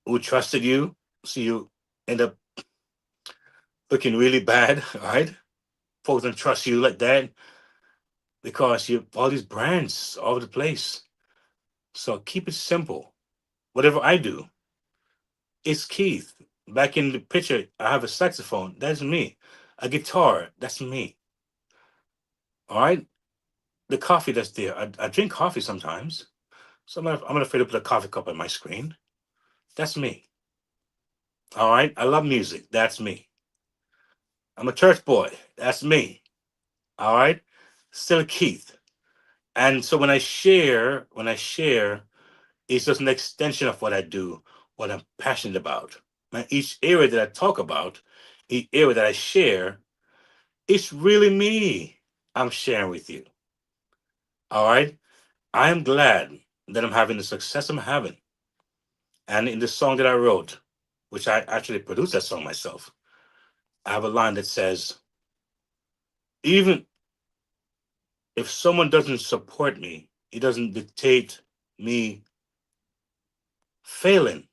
[SPEAKER 3] who trusted you. So you end up looking really bad, all right? Folks don't trust you like that because you all these brands all over the place. So keep it simple. Whatever I do, it's Keith. Back in the picture, I have a saxophone. That's me. A guitar. That's me. All right. The coffee that's there. I drink coffee sometimes. So I'm not afraid to put a coffee cup on my screen. That's me. All right. I love music. That's me. I'm a church boy. That's me. All right. Still Keith. And so when I share, it's just an extension of what I do, what I'm passionate about. And each area that I talk about, each area that I share, it's really me I'm sharing with you. All right. I am glad that I'm having the success I'm having. And in the song that I wrote, which I actually produced that song myself, I have a line that says, even if someone doesn't support me, it doesn't dictate me failing.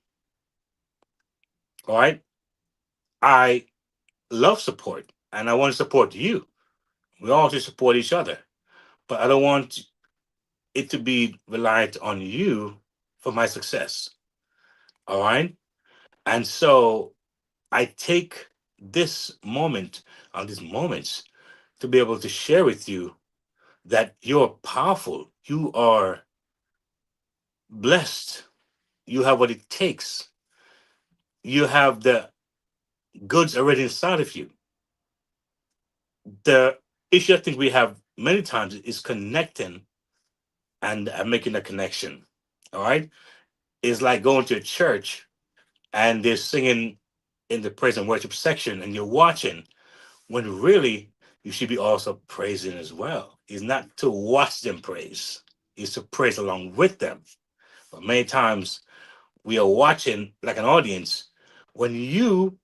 [SPEAKER 3] All right. I love support and I want to support you. We all should support each other. But I don't want it to be reliant on you for my success. All right. And so I take this moment, these moments, to be able to share with you that you're powerful. You are blessed. You have what it takes. You have the goods already inside of you. The issue I think we have many times is connecting and making a connection. All right. It's like going to a church and they're singing in the praise and worship section and you're watching when really you should be also praising as well. It's not to watch them praise, it's to praise along with them. But many times we are watching like an audience when you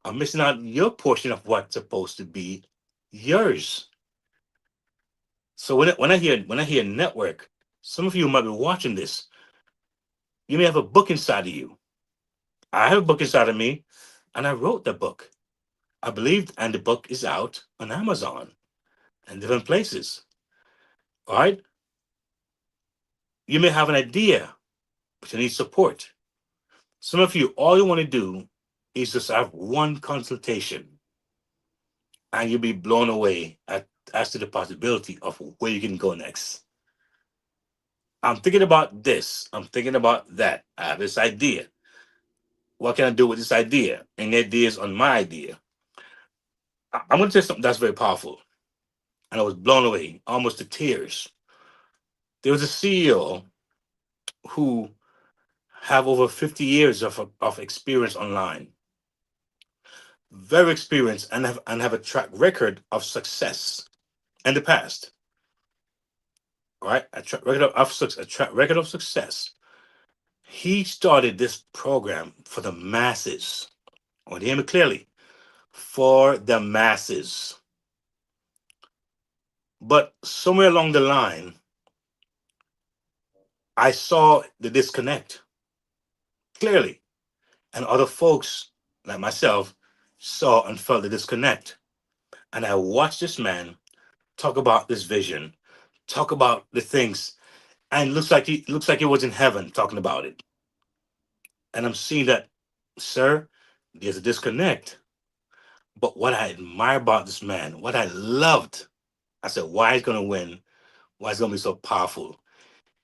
[SPEAKER 3] are missing out your portion of what's supposed to be yours. So when I hear network, some of you might be watching this. You may have a book inside of you. I have a book inside of me, and I wrote the book. I believed, and the book is out on Amazon and different places. All right. You may have an idea, but you need support. Some of you, all you want to do is just have one consultation, and you'll be blown away as to the possibility of where you can go next. I'm thinking about this. I'm thinking about that. I have this idea. What can I do with this idea? And the idea is on my idea. I'm going to tell you something that's very powerful. And I was blown away, almost to tears. There was a CEO who have over 50 years of experience online, very experienced, and have a track record of success in the past. All right, a track record of success. He started this program for the masses. I want to hear me clearly, for the masses. But somewhere along the line, I saw the disconnect clearly, and other folks like myself saw and felt the disconnect. And I watched this man talk about this vision, talk about the things, and looks like he was in heaven talking about it. And I'm seeing that, sir, there's a disconnect. But what I admire about this man, what I loved, I said, why he's gonna win, why he's gonna be so powerful.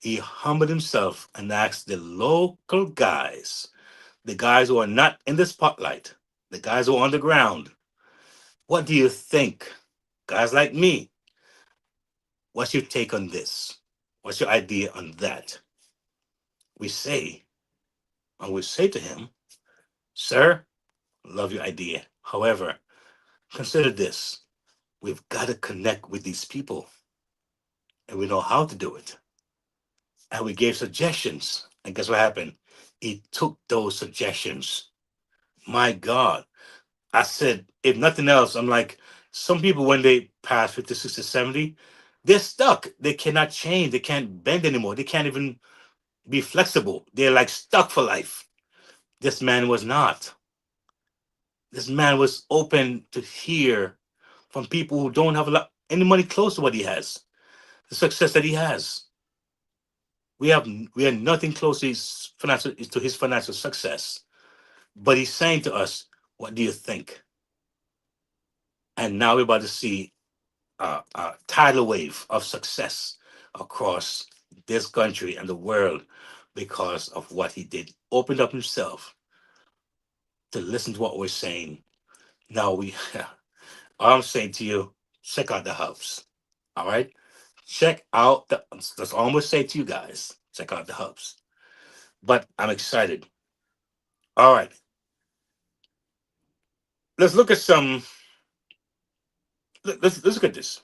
[SPEAKER 3] He humbled himself and asked the local guys, the guys who are not in the spotlight, the guys who are on the ground, what do you think? Guys like me, what's your take on this? What's your idea on that? We say, and we say to him, sir, love your idea. However, consider this. We've got to connect with these people, and we know how to do it. And we gave suggestions. And guess what happened? He took those suggestions. My God. I said, if nothing else, I'm like, some people, when they pass 50, 60, 70, they're stuck. They cannot change. They can't bend anymore. They can't even be flexible. They're like stuck for life. This man was not. This man was open to hear from people who don't have any money close to what he has, the success that he has. We are nothing close to his financial success. But he's saying to us, "What do you think?" And now we're about to see a tidal wave of success across this country and the world because of what he did. Opened up himself to listen to what we're saying. Now we all I'm saying to you, check out the hubs. All right? Check out the that's all I'm gonna say to you guys. Check out the hubs. But I'm excited. All right. Let's look at some let's look at this.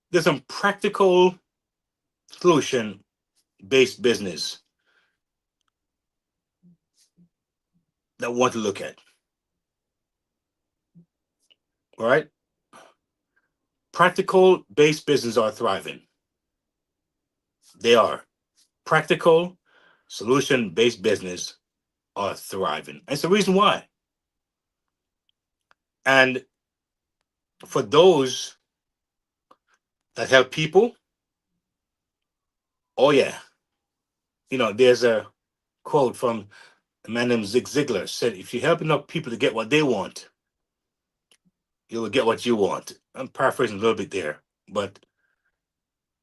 [SPEAKER 3] There's some practical solution based business that we want to look at. All right. Practical based business are thriving. They are. Practical solution based business are thriving. And it's the reason why. And for those that help people, oh yeah. There's a quote from a man named Zig Ziglar said, if you help enough people to get what they want, you will get what you want. I'm paraphrasing a little bit there, but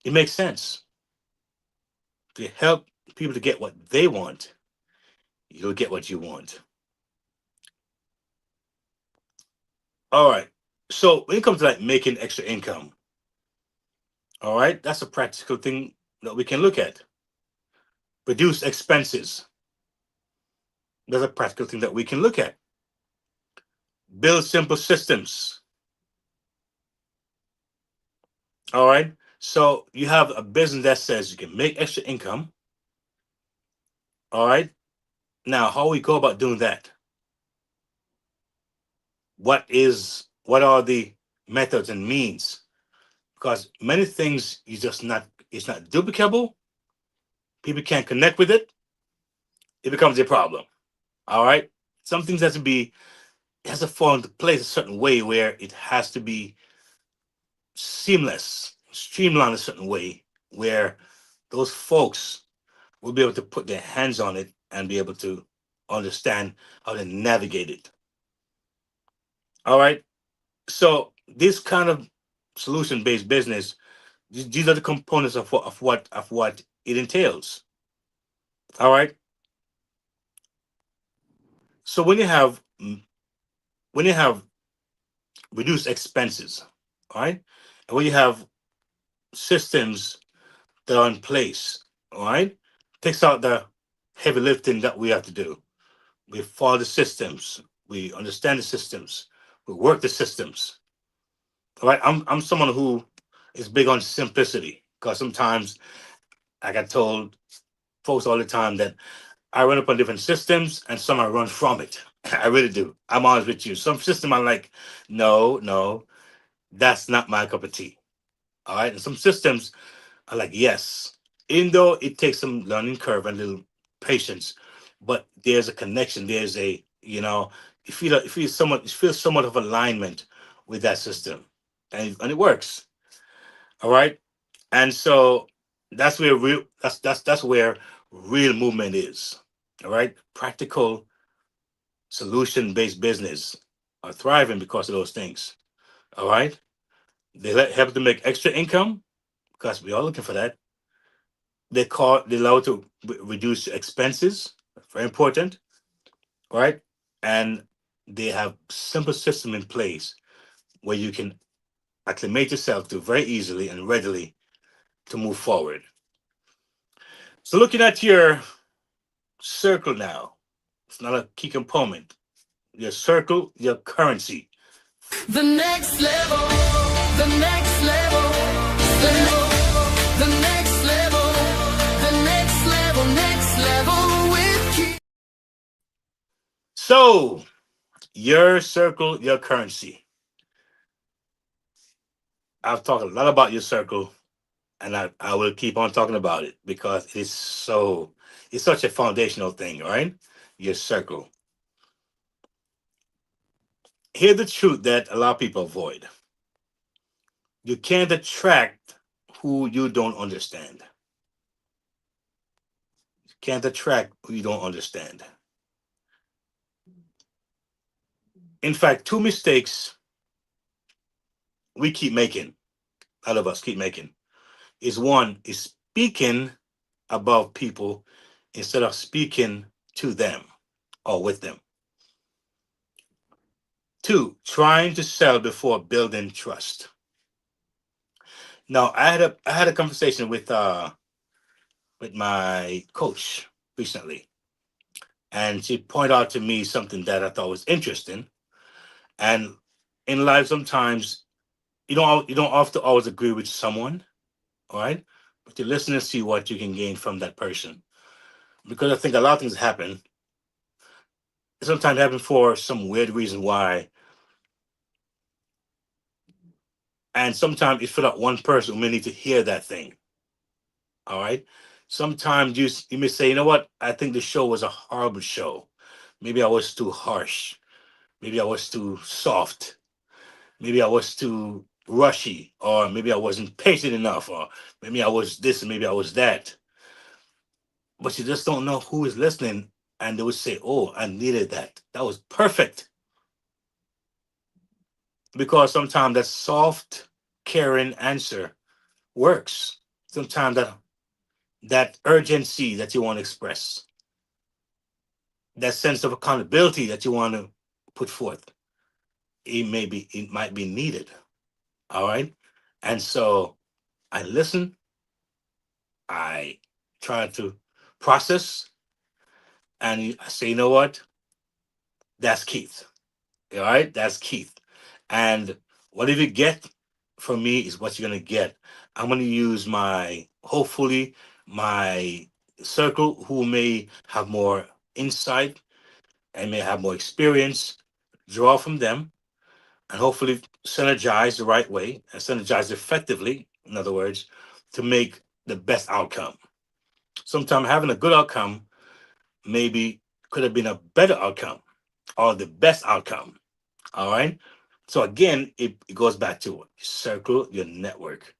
[SPEAKER 3] it makes sense. If you help people to get what they want, you'll get what you want. All right. So when it comes to like making extra income, all right, that's a practical thing that we can look at. Reduce expenses. That's a practical thing that we can look at. Build simple systems. All right. So you have a business that says you can make extra income. All right. Now, how we go about doing that? What are the methods and means? Because many things it's not duplicable. People can't connect with it. It becomes a problem. All right. Some things it has to fall into place a certain way where it has to be seamless, streamlined a certain way where those folks will be able to put their hands on it and be able to understand how to navigate it. All right. So this kind of solution-based business, these are the components of what it entails. All right. So when you have reduced expenses, all right, and when you have systems that are in place, all right, takes out the heavy lifting that we have to do. We follow the systems. We understand the systems. We work the systems. All right. I'm someone who is big on simplicity because sometimes I got told folks all the time that I run up on different systems and some I run from it. I really do. I'm honest with you. Some system I'm like, no, no, that's not my cup of tea. All right. And some systems are like, yes, even though it takes some learning curve and a little patience, but there's a connection. There's you feel somewhat of alignment with that system, and it works. All right, and so that's where real movement is. All right, practical solution based business are thriving because of those things. All right, help them make extra income because we are looking for that. They allow to reduce expenses. Very important, right? And they have simple system in place where you can acclimate yourself to very easily and readily to move forward. So looking at your circle now, it's not a key component. Your circle, your currency.
[SPEAKER 1] The next level, the next level, the next level, next level with Keith.
[SPEAKER 3] So your circle, your currency. I've talked a lot about your circle, and I will keep on talking about it because it's such a foundational thing, right? Your circle. Here's the truth that a lot of people avoid. You can't attract who you don't understand. You can't attract who you don't understand. In fact, two mistakes we keep making, a lot of us keep making, is one is speaking above people instead of speaking to them or with them. Two, trying to sell before building trust. Now, I had a conversation with my coach recently, and she pointed out to me something that I thought was interesting. And in life, sometimes you don't have to always agree with someone, all right? But you listen and see what you can gain from that person. Because I think a lot of things happen. Sometimes happen for some weird reason why, and sometimes it's for that one person who may need to hear that thing. All right. Sometimes you may say, you know what? I think the show was a horrible show. Maybe I was too harsh. Maybe I was too soft. Maybe I was too rushy, or maybe I wasn't patient enough, or maybe I was this and maybe I was that. But you just don't know who is listening, and they would say, "Oh, I needed that. That was perfect." Because sometimes that soft, caring answer works. Sometimes that urgency that you want to express, that sense of accountability that you want to put forth, it might be needed. All right. And so I listen, I try to process, and I say, you know what? That's Keith. All right, that's Keith. And whatever you get from me is what you're gonna get. I'm gonna use my hopefully my circle who may have more insight and may have more experience, draw from them, and hopefully synergize the right way and synergize effectively, in other words, to make the best outcome. Sometimes having a good outcome maybe could have been a better outcome or the best outcome. All right. So again, it goes back to circle your network,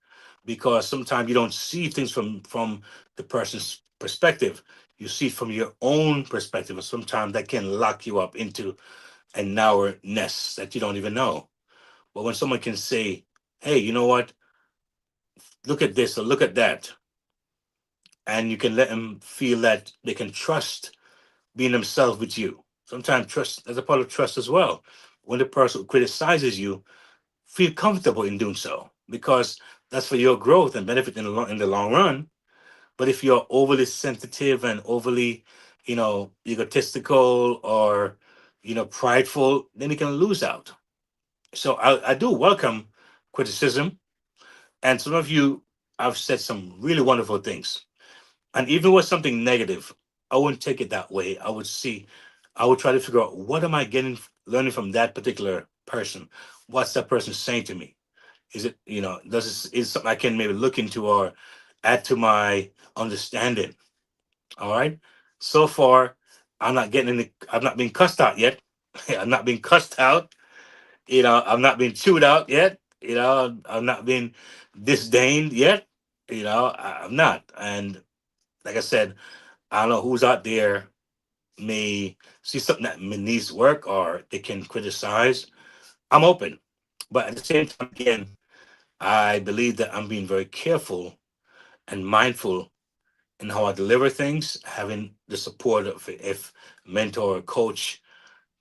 [SPEAKER 3] because sometimes you don't see things from the person's perspective. You see from your own perspective, and sometimes that can lock you up into a narrow nest that you don't even know. But when someone can say, "Hey, you know what? Look at this or look at that," and you can let them feel that they can trust being themselves with you. Sometimes trust, as a part of trust as well. When the person who criticizes you, feel comfortable in doing so, because that's for your growth and benefit in the long run. But if you're overly sensitive and overly, egotistical or prideful, then you can lose out. So I do welcome criticism, and some of you have said some really wonderful things. And even with something negative, I wouldn't take it that way. I would try to figure out what am I getting, learning from that particular person. What's that person saying to me? Is it, does it, is something I can maybe look into or add to my understanding? All right. So far, I'm not being cussed out yet. I'm not being cussed out. I'm not being chewed out yet. I'm not being disdained yet. I'm not. And like I said, I don't know who's out there may see something that needs work or they can criticize. I'm open. But at the same time, again, I believe that I'm being very careful and mindful in how I deliver things, having the support of if mentor or coach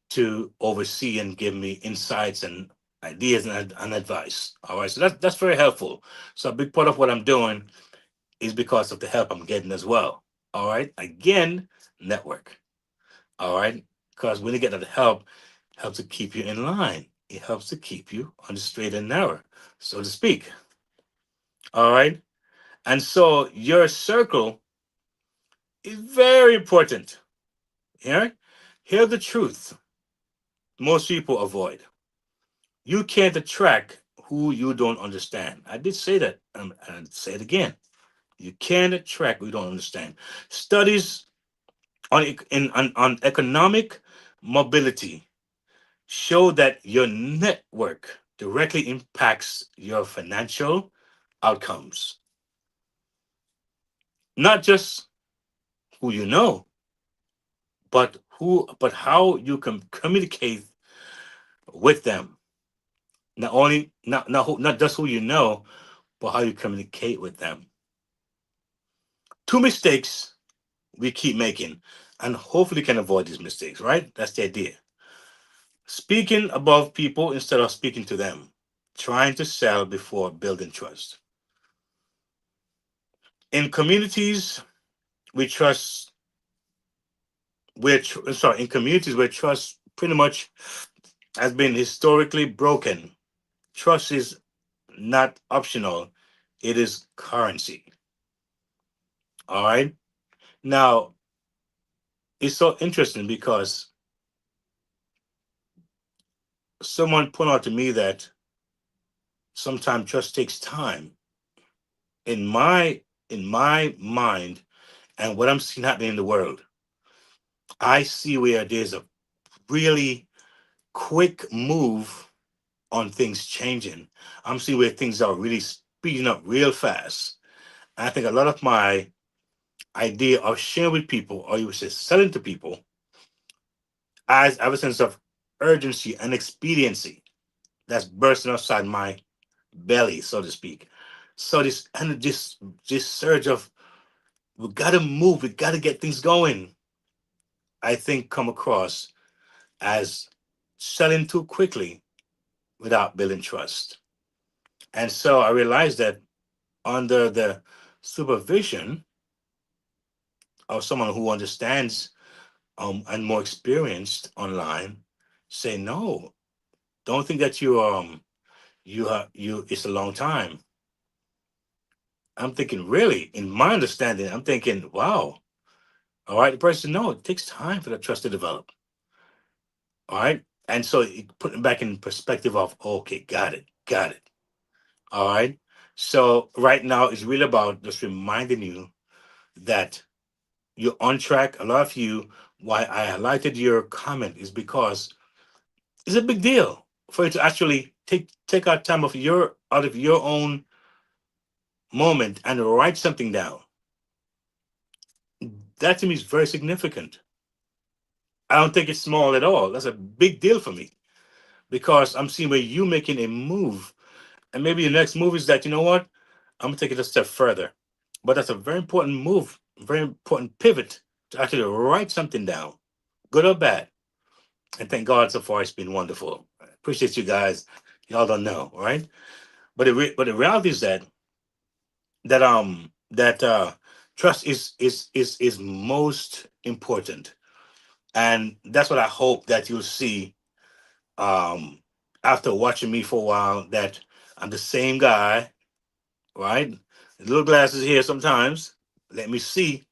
[SPEAKER 3] to oversee and give me insights and ideas and advice. All right. So that's very helpful. So a big part of what I'm doing is because of the help I'm getting as well. All right. Again, network. All right. Because when you get that help, it helps to keep you in line. It helps to keep you on the straight and narrow, so to speak. All right. And so your circle is very important. Here, hear the truth. Most people avoid. You can't attract who you don't understand. I did say that, and I'd say it again. You can't attract who you don't understand. Studies on economic mobility show that your network directly impacts your financial outcomes. Not just who you know, but how you can communicate with them. Not only not just who you know, but how you communicate with them. Two mistakes we keep making, and hopefully can avoid these mistakes, right? That's the idea. Speaking above people instead of speaking to them, trying to sell before building trust. In communities, we trust, sorry, in communities where trust pretty much has been historically broken, trust is not optional, it is currency. All right. Now, it's so interesting because someone pointed out to me that sometimes trust takes time. In my mind and what I'm seeing happening in the world, I see where there's a really quick move on things changing. I'm seeing where things are really speeding up real fast. And I think a lot of my idea of sharing with people, or you would say selling to people, as I have a sense of urgency and expediency that's bursting outside my belly, so to speak. So this surge of we gotta move, we gotta get things going, I think come across as selling too quickly without building trust. And so I realized that under the supervision of someone who understands and more experienced online, say no. Don't think that you have you it's a long time. I'm thinking really, in my understanding, I'm thinking, wow, all right, the person, no, it takes time for that trust to develop. All right. And so putting back in perspective of okay, got it. All right. So right now it's really about just reminding you that you're on track. A lot of you, why I highlighted your comment is because it's a big deal for you to actually take out time of your out of your own moment and write something down. That to me is very significant. I don't think it's small at all. That's a big deal for me because I'm seeing where you making a move, and maybe the next move is that you know what, I'm gonna take it a step further. But that's a very important move, very important pivot to actually write something down, good or bad. And thank God so far it's been wonderful. I appreciate you guys. Y'all don't know, all right? But the reality is that trust is most important, and that's what I hope that you'll see um after watching me for a while, that I'm the same guy, right? Little glasses here sometimes. Let me see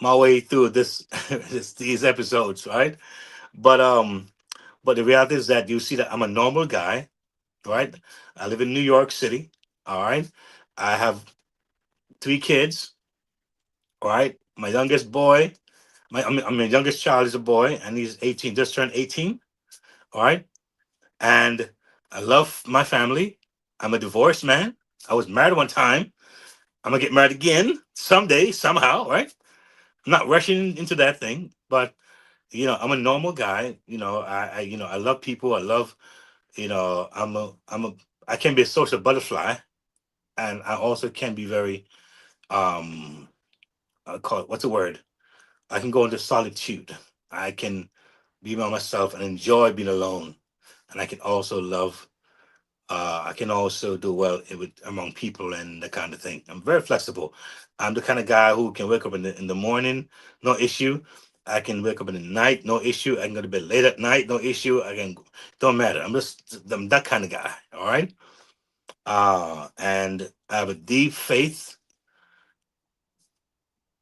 [SPEAKER 3] my way through these episodes, right? But but the reality is that you see that I'm a normal guy, right? I live in New York City, all right? I have three kids, all right? My youngest boy, my youngest child is a boy, and he's 18, just turned 18, all right? And I love my family. I'm a divorced man. I was married one time. I'm gonna get married again someday, somehow, right? I'm not rushing into that thing, but I'm a normal guy. I love people. I love, I can be a social butterfly, and I also can be very, um, I call it, what's the word? I can go into solitude. I can be by myself and enjoy being alone, and I can also love. I can also do well with among people and that kind of thing. I'm very flexible. I'm the kind of guy who can wake up in the morning, no issue. I can wake up in the night, no issue. I can go to bed late at night, no issue. Don't matter. I'm that kind of guy. All right. And I have a deep faith.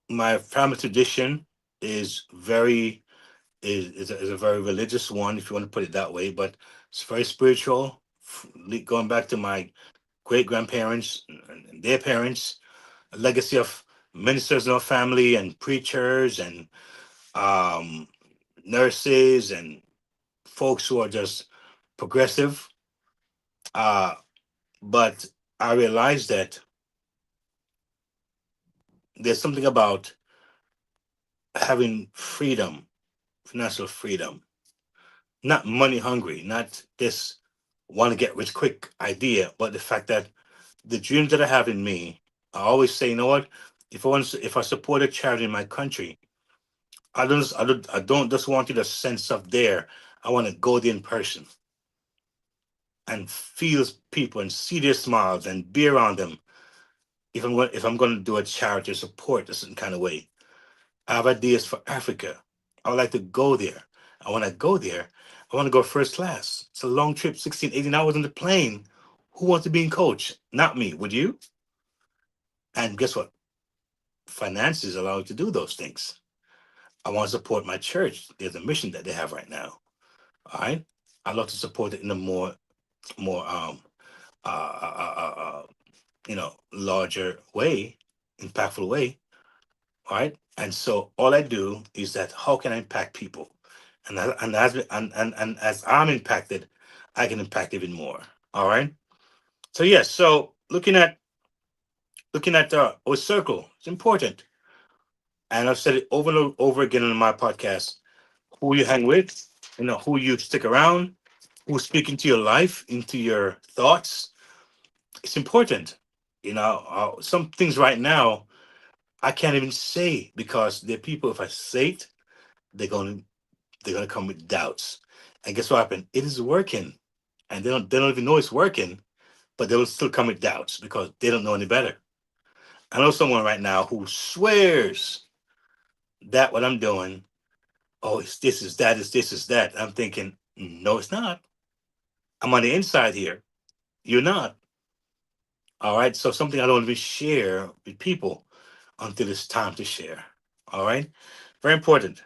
[SPEAKER 3] My family tradition is very is a very religious one, if you want to put it that way, but it's very spiritual. Going back to my great grandparents and their parents, a legacy of ministers in our family and preachers and um, nurses and folks who are just progressive. Uh, but I realized that there's something about having freedom, financial freedom, not money hungry, not this want to get rich quick idea, but the fact that the dreams that I have in me, I always say, you know what? if I support a charity in my country, I don't just want you to send stuff there. I want to go there in person and feel people and see their smiles and be around them. If I'm going to do a charity support a certain kind of way, I have ideas for Africa. I would like to go there. And when I go there, I want to go first class. It's a long trip, 16, 18 hours on the plane. Who wants to be in coach? Not me. Would you? And guess what? Finances allow you to do those things. I want to support my church. There's a mission that they have right now. All right. I love to support it in a more uh, uh, uh, uh, larger way, impactful way. All right. And so all I do is that how can I impact people? And as I'm impacted, I can impact even more. All right. So yes, so looking at our circle, it's important. And I've said it over and over again in my podcast. Who you hang with, who you stick around, who's speaking to your life, into your thoughts. It's important. Some things right now I can't even say because there are people. If I say it, they're going to they're going to come with doubts. And guess what happened? It is working, and they don't even know it's working, but they will still come with doubts because they don't know any better. I know someone right now who swears that what I'm doing, oh, it's this is that, is this is that. I'm thinking, no, it's not. I'm on the inside here. You're not. All right. So something I don't even share with people until it's time to share. All right. Very important.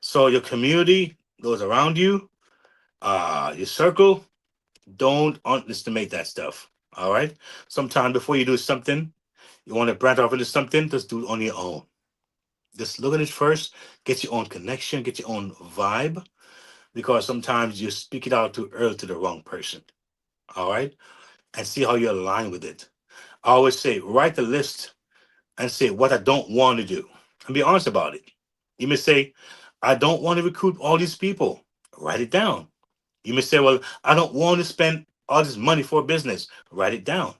[SPEAKER 3] So your community, those around you, your circle, don't underestimate that stuff. All right. Sometimes before you do something, you want to branch off into something, just do it on your own. Just look at it first, get your own connection, get your own vibe, because sometimes you speak it out too early to the wrong person. All right. And see how you align with it. I always say, write the list and say what I don't want to do and be honest about it. You may say, I don't want to recruit all these people. Write it down. You may say, well, I don't want to spend all this money for a business. Write it down.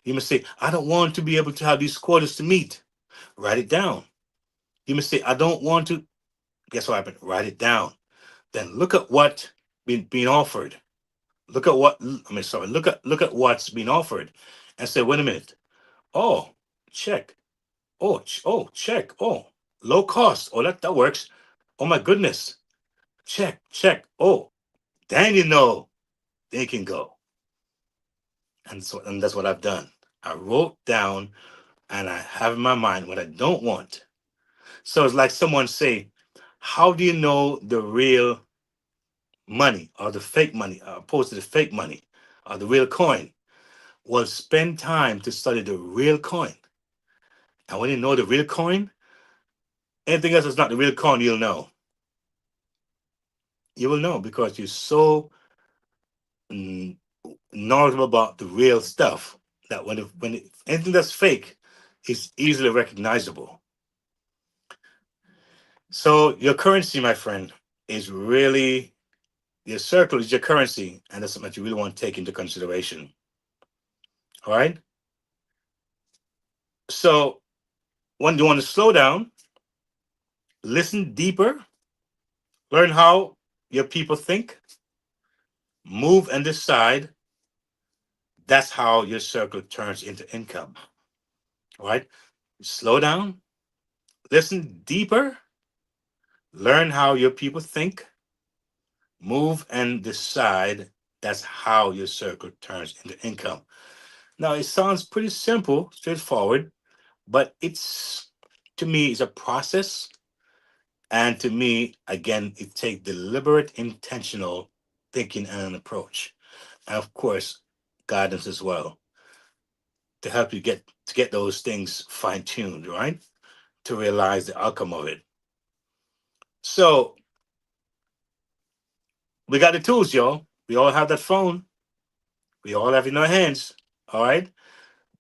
[SPEAKER 3] You may say, I don't want to be able to have these quotas to meet. Write it down. You may say, I don't want to. Guess what happened? Write it down. Then look at what being offered. Look at what I mean. Sorry. Look at what's being offered, and say, wait a minute. Oh, check. Oh, oh, check. Oh, low cost. Oh, that works. Oh my goodness. Check, check. Oh, then they can go. And that's what I've done. I wrote down and I have in my mind what I don't want. So it's like someone say, how do you know the real money or the fake money, opposed to the fake money or the real coin? Well, spend time to study the real coin. And when you know the real coin, anything else that's not the real coin, you'll know. You will know because you're so mm, knowledgeable about the real stuff that anything that's fake is easily recognizable. So your currency, my friend, is really your circle is your currency, and that's something that you really want to take into consideration. All right. So when you want to slow down, listen deeper, learn how your people think, move and decide. That's how your circle turns into income. All right. Slow down, listen deeper, learn how your people think, move and decide. That's how your circle turns into income. Now, it sounds pretty simple, straightforward, but it's to me, it's a process. And to me, again, it takes deliberate, intentional thinking and an approach. And of course, guidance as well to help you get those things fine-tuned, right? To realize the outcome of it. So we got the tools, y'all. We all have that phone. We all have it in our hands. All right.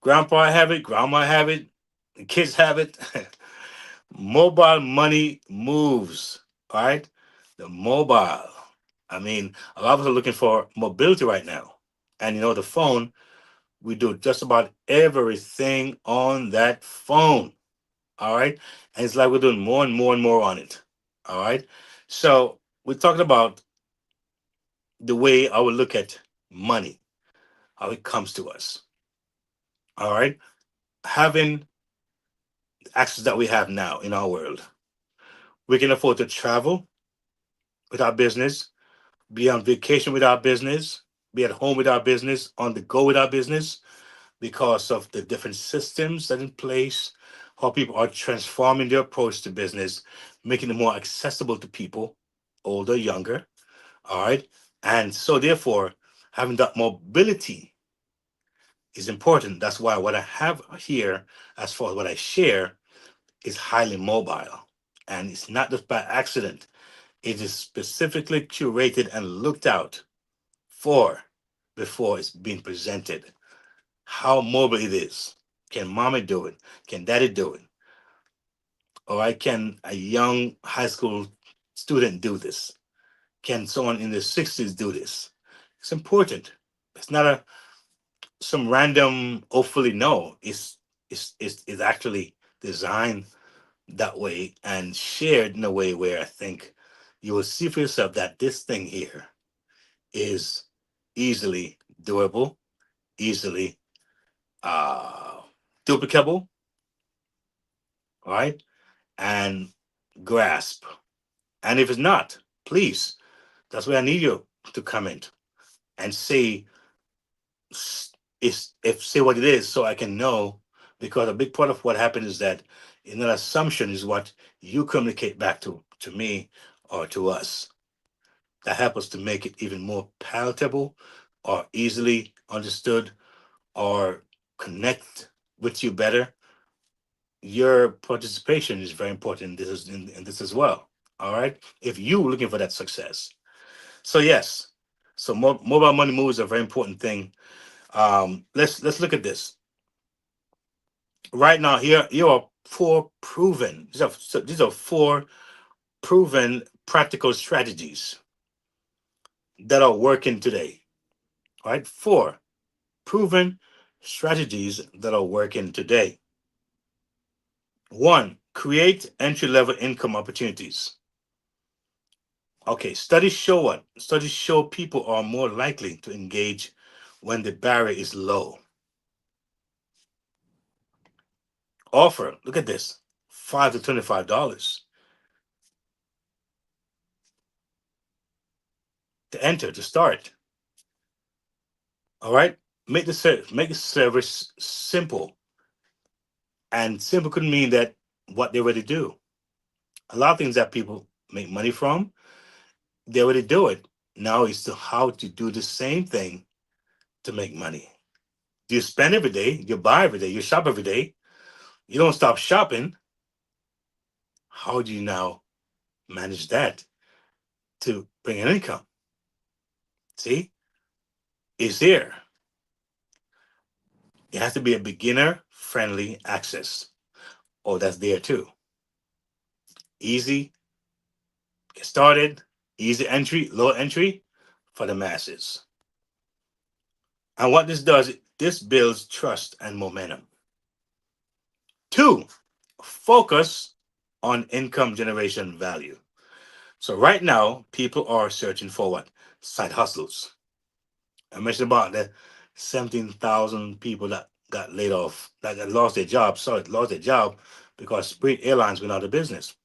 [SPEAKER 3] Grandpa have it, grandma have it, the kids have it. Mobile money moves. All right. The mobile. I mean, a lot of us are looking for mobility right now. And the phone, we do just about everything on that phone. All right. And it's like we're doing more and more and more on it. All right. So we're talking about the way I would look at money, how it comes to us. All right. Having access that we have now in our world, we can afford to travel with our business, be on vacation with our business, be at home with our business, on the go with our business, because of the different systems that are in place, how people are transforming their approach to business, making it more accessible to people, older, younger. All right. And so, therefore, having that mobility is important. That's why what I have here, as far as what I share, is highly mobile. And it's not just by accident, it is specifically curated and looked out for before it's being presented. How mobile it is. Can mommy do it? Can daddy do it? Or I can a young high school student do this? Can someone in their 60s do this? It's important. It's not a some random hopefully no. It's actually designed that way and shared in a way where I think you will see for yourself that this thing here is easily doable, easily uh duplicable, right? And grasp. And if it's not, please, that's where I need you to comment and say if say what it is so I can know, because a big part of what happened is that in an assumption is what you communicate back to me or to us that help us to make it even more palatable or easily understood or connect with you better. Your participation is very important in this as well. All right, if you looking for that success. So yes, so mobile money moves are a very important thing. Let's look at this right now. Here are four proven. These are four proven practical strategies that are working today. All right, four proven strategies that are working today. One, create entry level income opportunities. Okay, studies show what? Studies show people are more likely to engage when the barrier is low. Offer, look at this, $5 to $25 to enter, to start. All right, make the service simple, and simple could mean that what they already do. A lot of things that people make money from, they already do it. Now it's to how to do the same thing to make money. You spend every day, you buy every day, you shop every day. You don't stop shopping. How do you now manage that to bring an income? See, it's there. It has to be a beginner friendly access. Oh, that's there too. Easy, get started, easy entry, low entry for the masses. And what this does, this builds trust and momentum. Two, focus on income generation value. So right now, people are searching for what? Side hustles. I mentioned about the 17,000 people that got laid off, that lost their job. Sorry, lost their job because Spirit Airlines went out of business.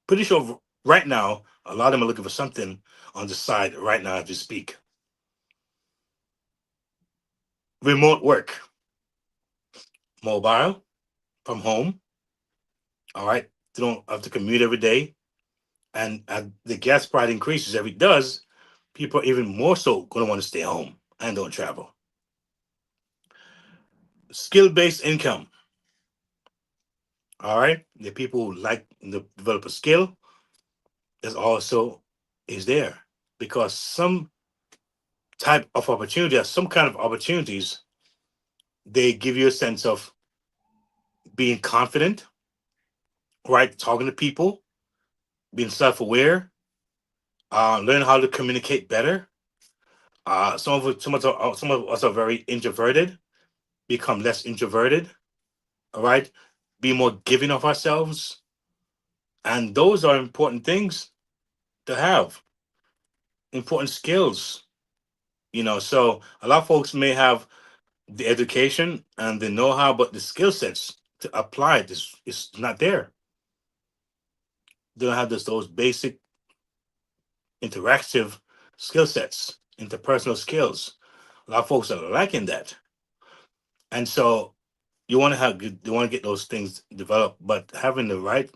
[SPEAKER 3] Pretty sure right now, a lot of them are looking for something on the side right now as we speak. Remote work, mobile, from home. All right. They don't have to commute every day. And as the gas price increases, if it does, people are even more so going to want to stay home and don't travel. Skill based income. All right. The people who like to develop a skill is also is there because some type of opportunity or some kind of opportunities, they give you a sense of being confident, right? Talking to people, being self aware, learn how to communicate better. Some of us are very introverted, become less introverted. All right. be more giving of ourselves. And those are important things to have, important skills. So a lot of folks may have the education and the know-how, but the skill sets to apply it is not there. They don't have those basic interactive skill sets, interpersonal skills. A lot of folks are lacking that. And so you want to get those things developed, but having the right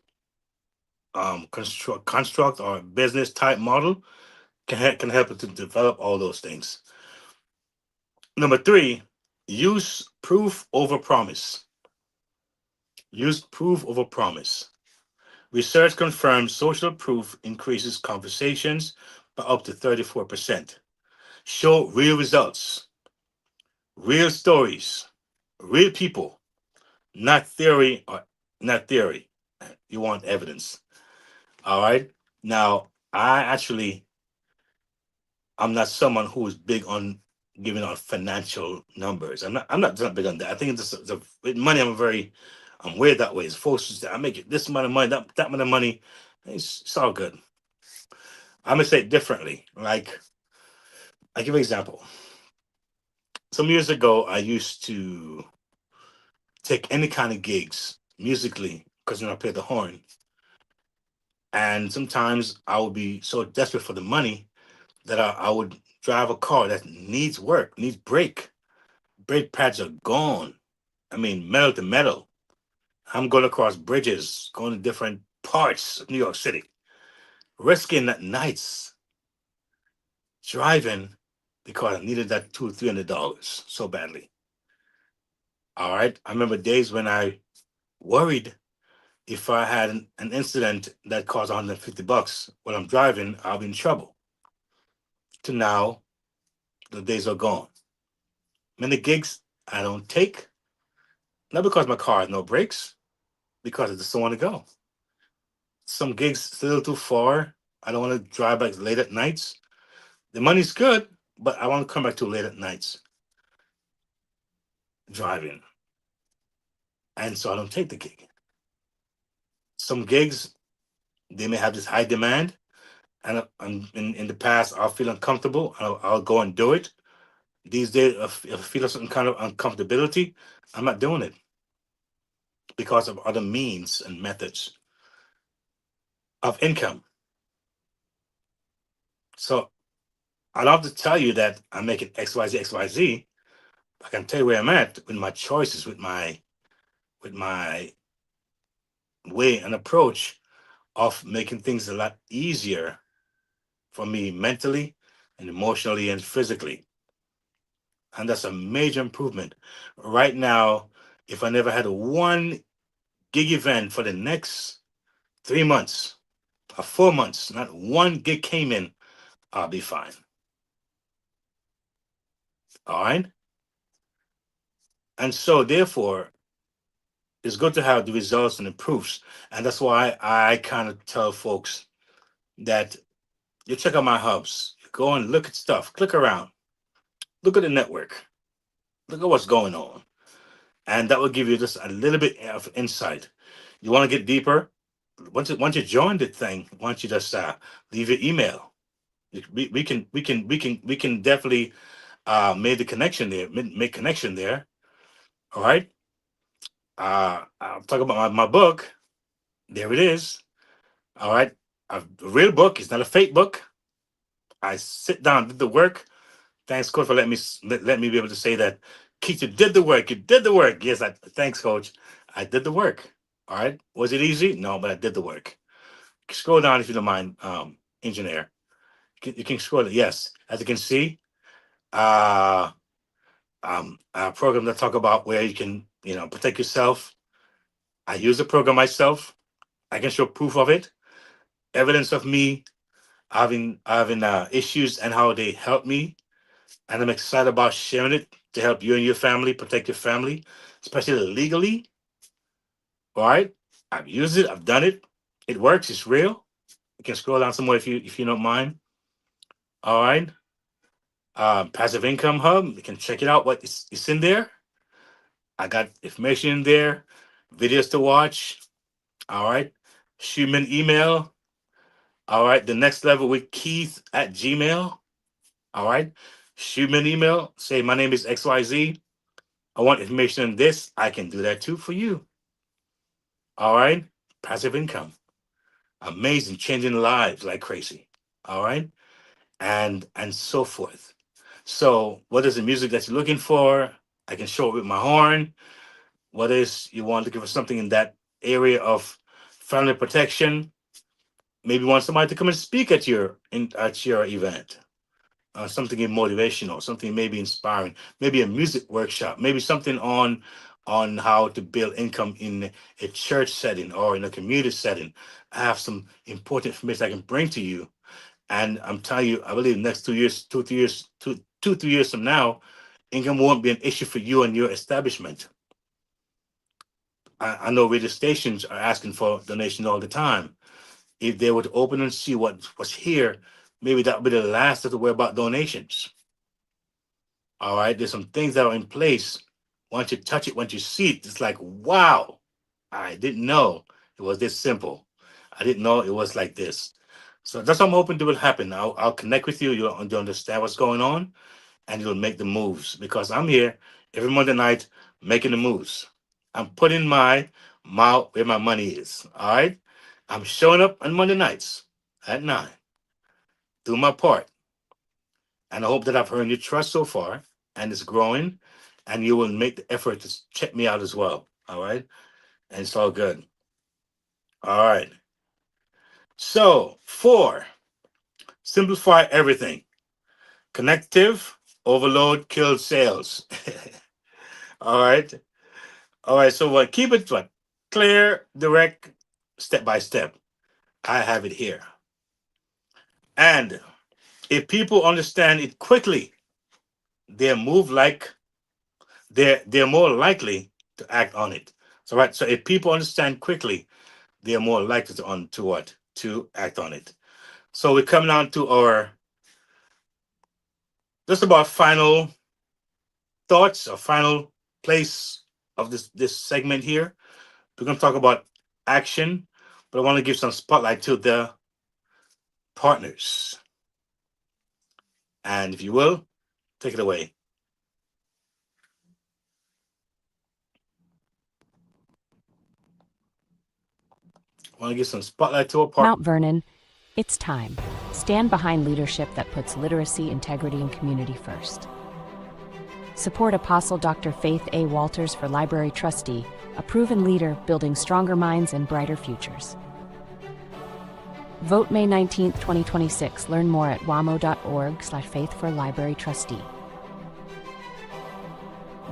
[SPEAKER 3] construct or business type model can help you to develop all those things. Number three, use proof over promise. Use proof over promise. Research confirms social proof increases conversations by up to 34%. Show real results, real stories, real people, not theory or not theory. You want evidence. All right. Now, I'm not someone who is big on giving out financial numbers. I'm not big on that. I think with money, I'm weird that way. It's folks just I make it this amount of money, that amount of money. It's all good. I'm gonna say it differently. Like I give an example. Some years ago, I used to take any kind of gigs musically because I play the horn, and sometimes I would be so desperate for the money that I would drive a car that needs work, needs brake pads are gone. I mean, metal to metal. I'm going across bridges, going to different parts of New York City, risking that nights driving because I needed that $200-300 so badly. All right. I remember days when I worried if I had an incident that cost $150 while I'm driving, I'll be in trouble. To now, the days are gone. Many gigs I don't take, not because my car has no brakes, because I just don't want to go. Some gigs still too far. I don't want to drive back late at nights. The money's good, but I want to come back too late at nights driving, and so I don't take the gig. Some gigs they may have this high demand, and in the past I'll feel uncomfortable. I'll go and do it. These days, if I feel some kind of uncomfortability, I'm not doing it because of other means and methods of income. So I love to tell you that I'm making XYZ, XYZ. I can tell you where I'm at with my choices, with my way and approach of making things a lot easier for me mentally and emotionally and physically. And that's a major improvement. Right now, if I never had a one gig event for the next 3 months or 4 months, not one gig came in, I'll be fine. All right. And so, therefore, it's good to have the results and the proofs. And that's why I kind of tell folks that you check out my hubs, you go and look at stuff, click around, look at the network, look at what's going on. And that will give you just a little bit of insight. You want to get deeper? Once you join the thing, why don't you just leave your email? We can definitely make the connection there, make connection there. All right. I'll talk about my book. There it is. All right. A real book. It's not a fake book. I sit down, did the work. Thanks, coach, for let me be able to say that. Keith, you did the work. You did the work. Yes, thanks, coach. I did the work. All right. Was it easy? No, but I did the work. Scroll down if you don't mind, engineer. You can scroll it. Yes, as you can see, uh, a program that talk about where you can, protect yourself. I use the program myself. I can show proof of it, evidence of me having issues and how they help me, and I'm excited about sharing it to help you and your family protect your family, especially legally. All right, I've used it. I've done it. It works. It's real. You can scroll down somewhere if you don't mind. All right. Passive income hub. You can check it out. It's in there. I got information in there. videos to watch. All right. Shoot me an email. All right. The next level with Keith at Gmail. All right. Shoot me an email. Say, my name is XYZ. I want information on this. I can do that too for you. All right. Passive income. Amazing. Changing lives like crazy. All right. And so forth. So what is the music that you're looking for? I can show it with my horn. What is you want looking for something in that area of family protection? Maybe you want somebody to come and speak at your event. Something motivational, something maybe inspiring, maybe a music workshop, maybe something on how to build income in a church setting or in a community setting. I have some important information I can bring to you, and I'm telling you, I believe next 2 years, 2 3 years, 2 3 years from now, income won't be an issue for you and your establishment. I know radio stations are asking for donation all the time. If they were to open and see what was here, maybe that would be the last of the word about donations. All right, there's some things that are in place. Once you touch it, once you see it, it's like, wow, I didn't know it was this simple. I didn't know it was like this. So that's what I'm hoping to will happen. I'll connect with you. You'll understand what's going on, and you'll make the moves because I'm here every Monday night making the moves. I'm putting my mouth where my money is. All right. I'm showing up on Monday nights at 9, do my part. And I hope that I've earned your trust so far and it's growing. And you will make the effort to check me out as well. All right. And it's all good. All right. So, 4, simplify everything. Connective overload kills sales. All right. All right. So, what? Keep it what? Clear, direct, step by step. I have it here. And if people understand it quickly, they move like they're more likely to act on it. So right. So if people understand quickly, they are more likely to what? To act on it. So we come down to our just about final thoughts or final place of this segment here. We're gonna talk about action, but I want to give some spotlight to the partners. And if you will, take it away. I want to give some spotlight to our partners.
[SPEAKER 4] Mount Vernon, it's time. Stand behind leadership that puts literacy, integrity, and community first. Support Apostle Dr. Faith A. Walters for Library Trustee, a proven leader building stronger minds and brighter futures. Vote May 19, 2026. Learn more at wamo.org/faith for library trustee.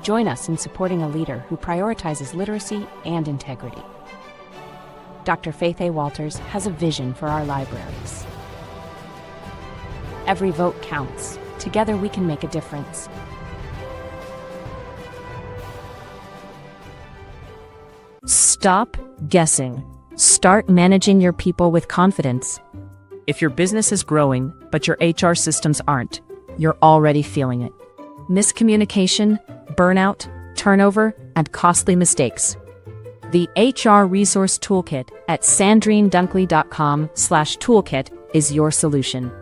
[SPEAKER 4] Join us in supporting a leader who prioritizes literacy and integrity. Dr. Faith A. Walters has a vision for our libraries. Every vote counts. Together we can make a difference. Stop guessing. Start managing your people with confidence. If your business is growing, but your HR systems aren't, you're already feeling it. Miscommunication, burnout, turnover, and costly mistakes. The HR Resource Toolkit at sandrinedunkley.com/toolkit is your solution.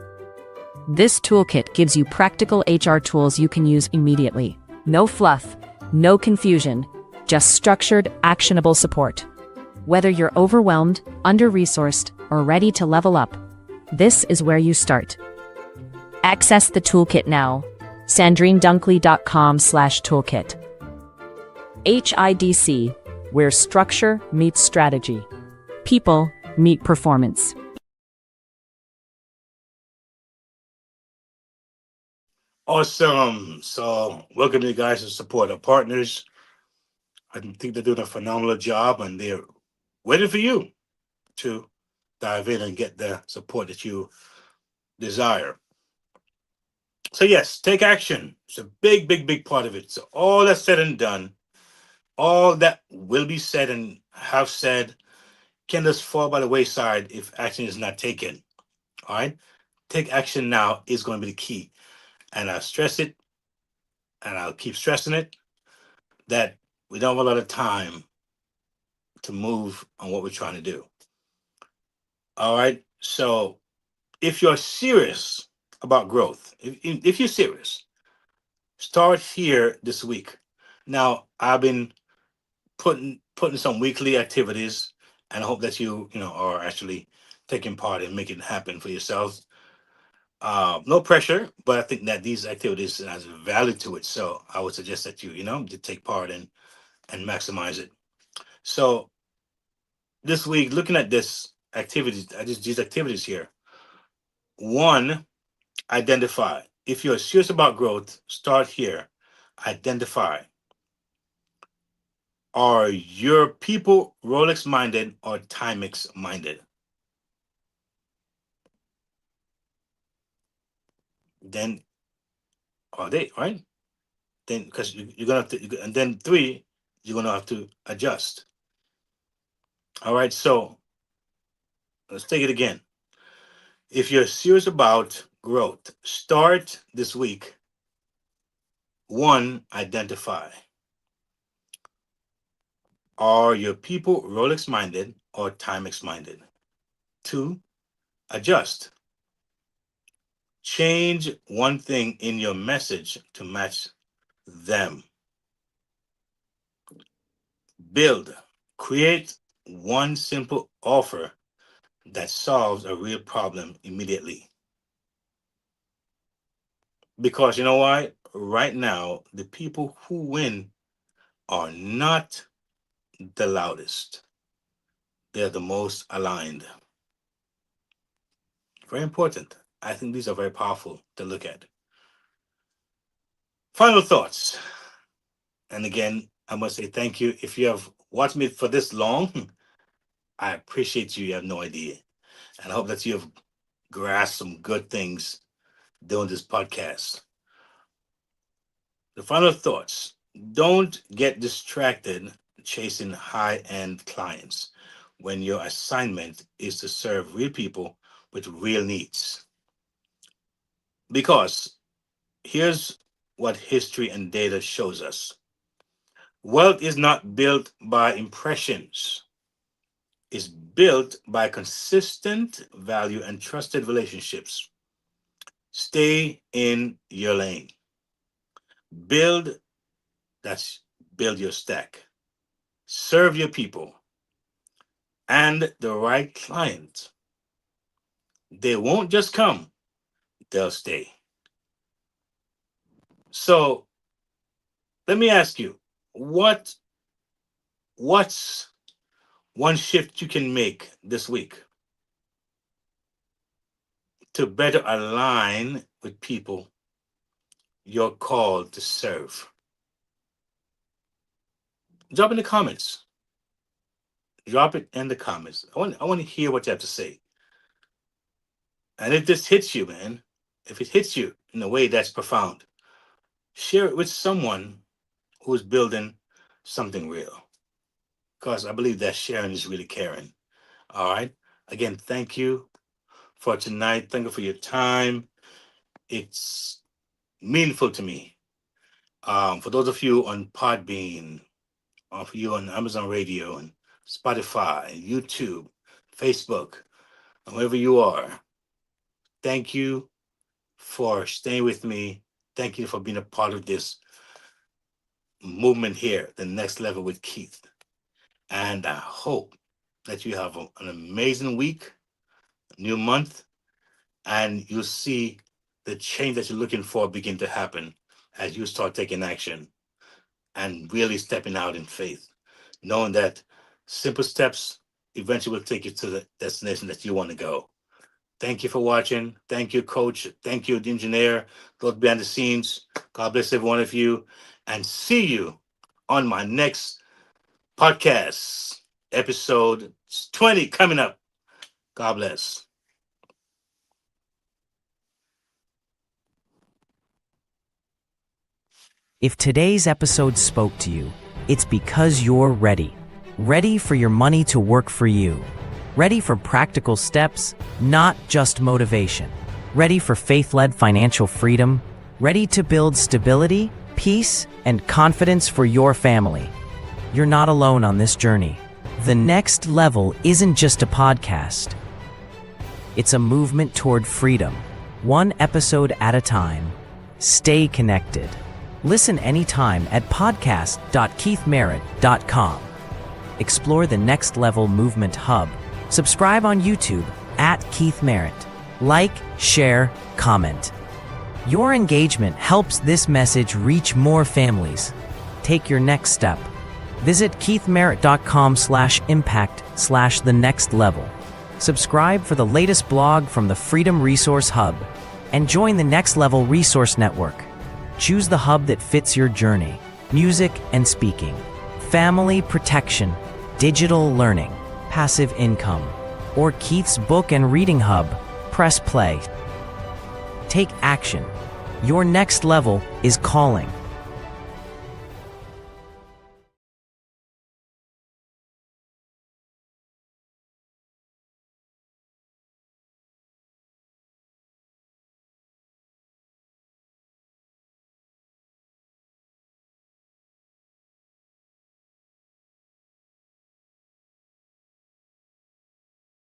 [SPEAKER 4] This toolkit gives you practical HR tools you can use immediately. No fluff, no confusion, just structured, actionable support. Whether you're overwhelmed, under-resourced, or ready to level up, this is where you start. Access the toolkit now. sandrinedunkley.com/toolkit. HIDC, where structure meets strategy. People meet performance.
[SPEAKER 3] Awesome. So welcome you guys to support our partners. I think they're doing a phenomenal job and they're waiting for you to dive in and get the support that you desire. So yes, take action. It's a big, big, big part of it. So all that's said and done, all that will be said and have said can just fall by the wayside if action is not taken. All right. Take action now is going to be the key. And I stress it and I'll keep stressing it that we don't have a lot of time to move on what we're trying to do. All right. So if you're serious about growth, if you're serious, start here this week. Now, I've been putting some weekly activities, and I hope that you are actually taking part and making it happen for yourselves. No pressure, but I think that these activities has value to it. So I would suggest that you take part and maximize it. So this week, looking at this activities, these activities here. One, identify. If you're serious about growth, start here. Identify. Are your people Rolex minded or Timex minded? Then are they right? Then because you're gonna have to, and then three, you're gonna have to adjust. All right. So let's take it again. If you're serious about growth, start this week. One, identify. Are your people Rolex minded or Timex minded? Two, adjust. Change one thing in your message to match them. Build. Create one simple offer that solves a real problem immediately. Because you know why? Right now, the people who win are not the loudest. They're the most aligned. Very important. I think these are very powerful to look at. Final thoughts. And again, I must say thank you. If you have watched me for this long, I appreciate you. You have no idea. And I hope that you have grasped some good things doing this podcast. The final thoughts. Don't get distracted chasing high-end clients when your assignment is to serve real people with real needs. Because here's what history and data shows us. Wealth is not built by impressions. It's built by consistent value and trusted relationships. Stay in your lane. Build, that's build your stack. Serve your people and the right client. They won't just come, they'll stay. So let me ask you, what's one shift you can make this week to better align with people you're called to serve? Drop in the comments. Drop it in the comments. I want to hear what you have to say. And if this hits you, man, if it hits you in a way that's profound, share it with someone who's building something real. Because I believe that sharing is really caring. All right. Again, thank you for tonight. Thank you for your time. It's meaningful to me. For those of you on Podbean, for you on Amazon Radio and Spotify, YouTube, Facebook, wherever you are, thank you for staying with me. Thank you for being a part of this movement here, the next level with Keith. And I hope that you have an amazing week, new month, and you'll see the change that you're looking for begin to happen as you start taking action and really stepping out in faith, knowing that simple steps eventually will take you to the destination that you want to go. Thank you for watching. Thank you, Coach. Thank you, the engineer, those behind the scenes. God bless every one of you. And see you on my next podcast, episode 20 coming up. God bless.
[SPEAKER 2] If today's episode spoke to you, it's because you're ready. Ready for your money to work for you. Ready for practical steps, not just motivation. Ready for faith-led financial freedom. Ready to build stability, peace, and confidence for your family. You're not alone on this journey. The Next Level isn't just a podcast. It's a movement toward freedom, one episode at a time. Stay connected. Listen anytime at podcast.keithmerritt.com. Explore the Next Level Movement Hub. Subscribe on YouTube at Keith Merritt. Like, share, comment. Your engagement helps this message reach more families. Take your next step. Visit keithmerritt.com/impact/the next level. Subscribe for the latest blog from the Freedom Resource Hub and join the Next Level Resource Network. Choose the hub that fits your journey: music and speaking, family protection, digital learning, passive income, or Keith's book and reading hub. Press play. Take action. Your next level is calling.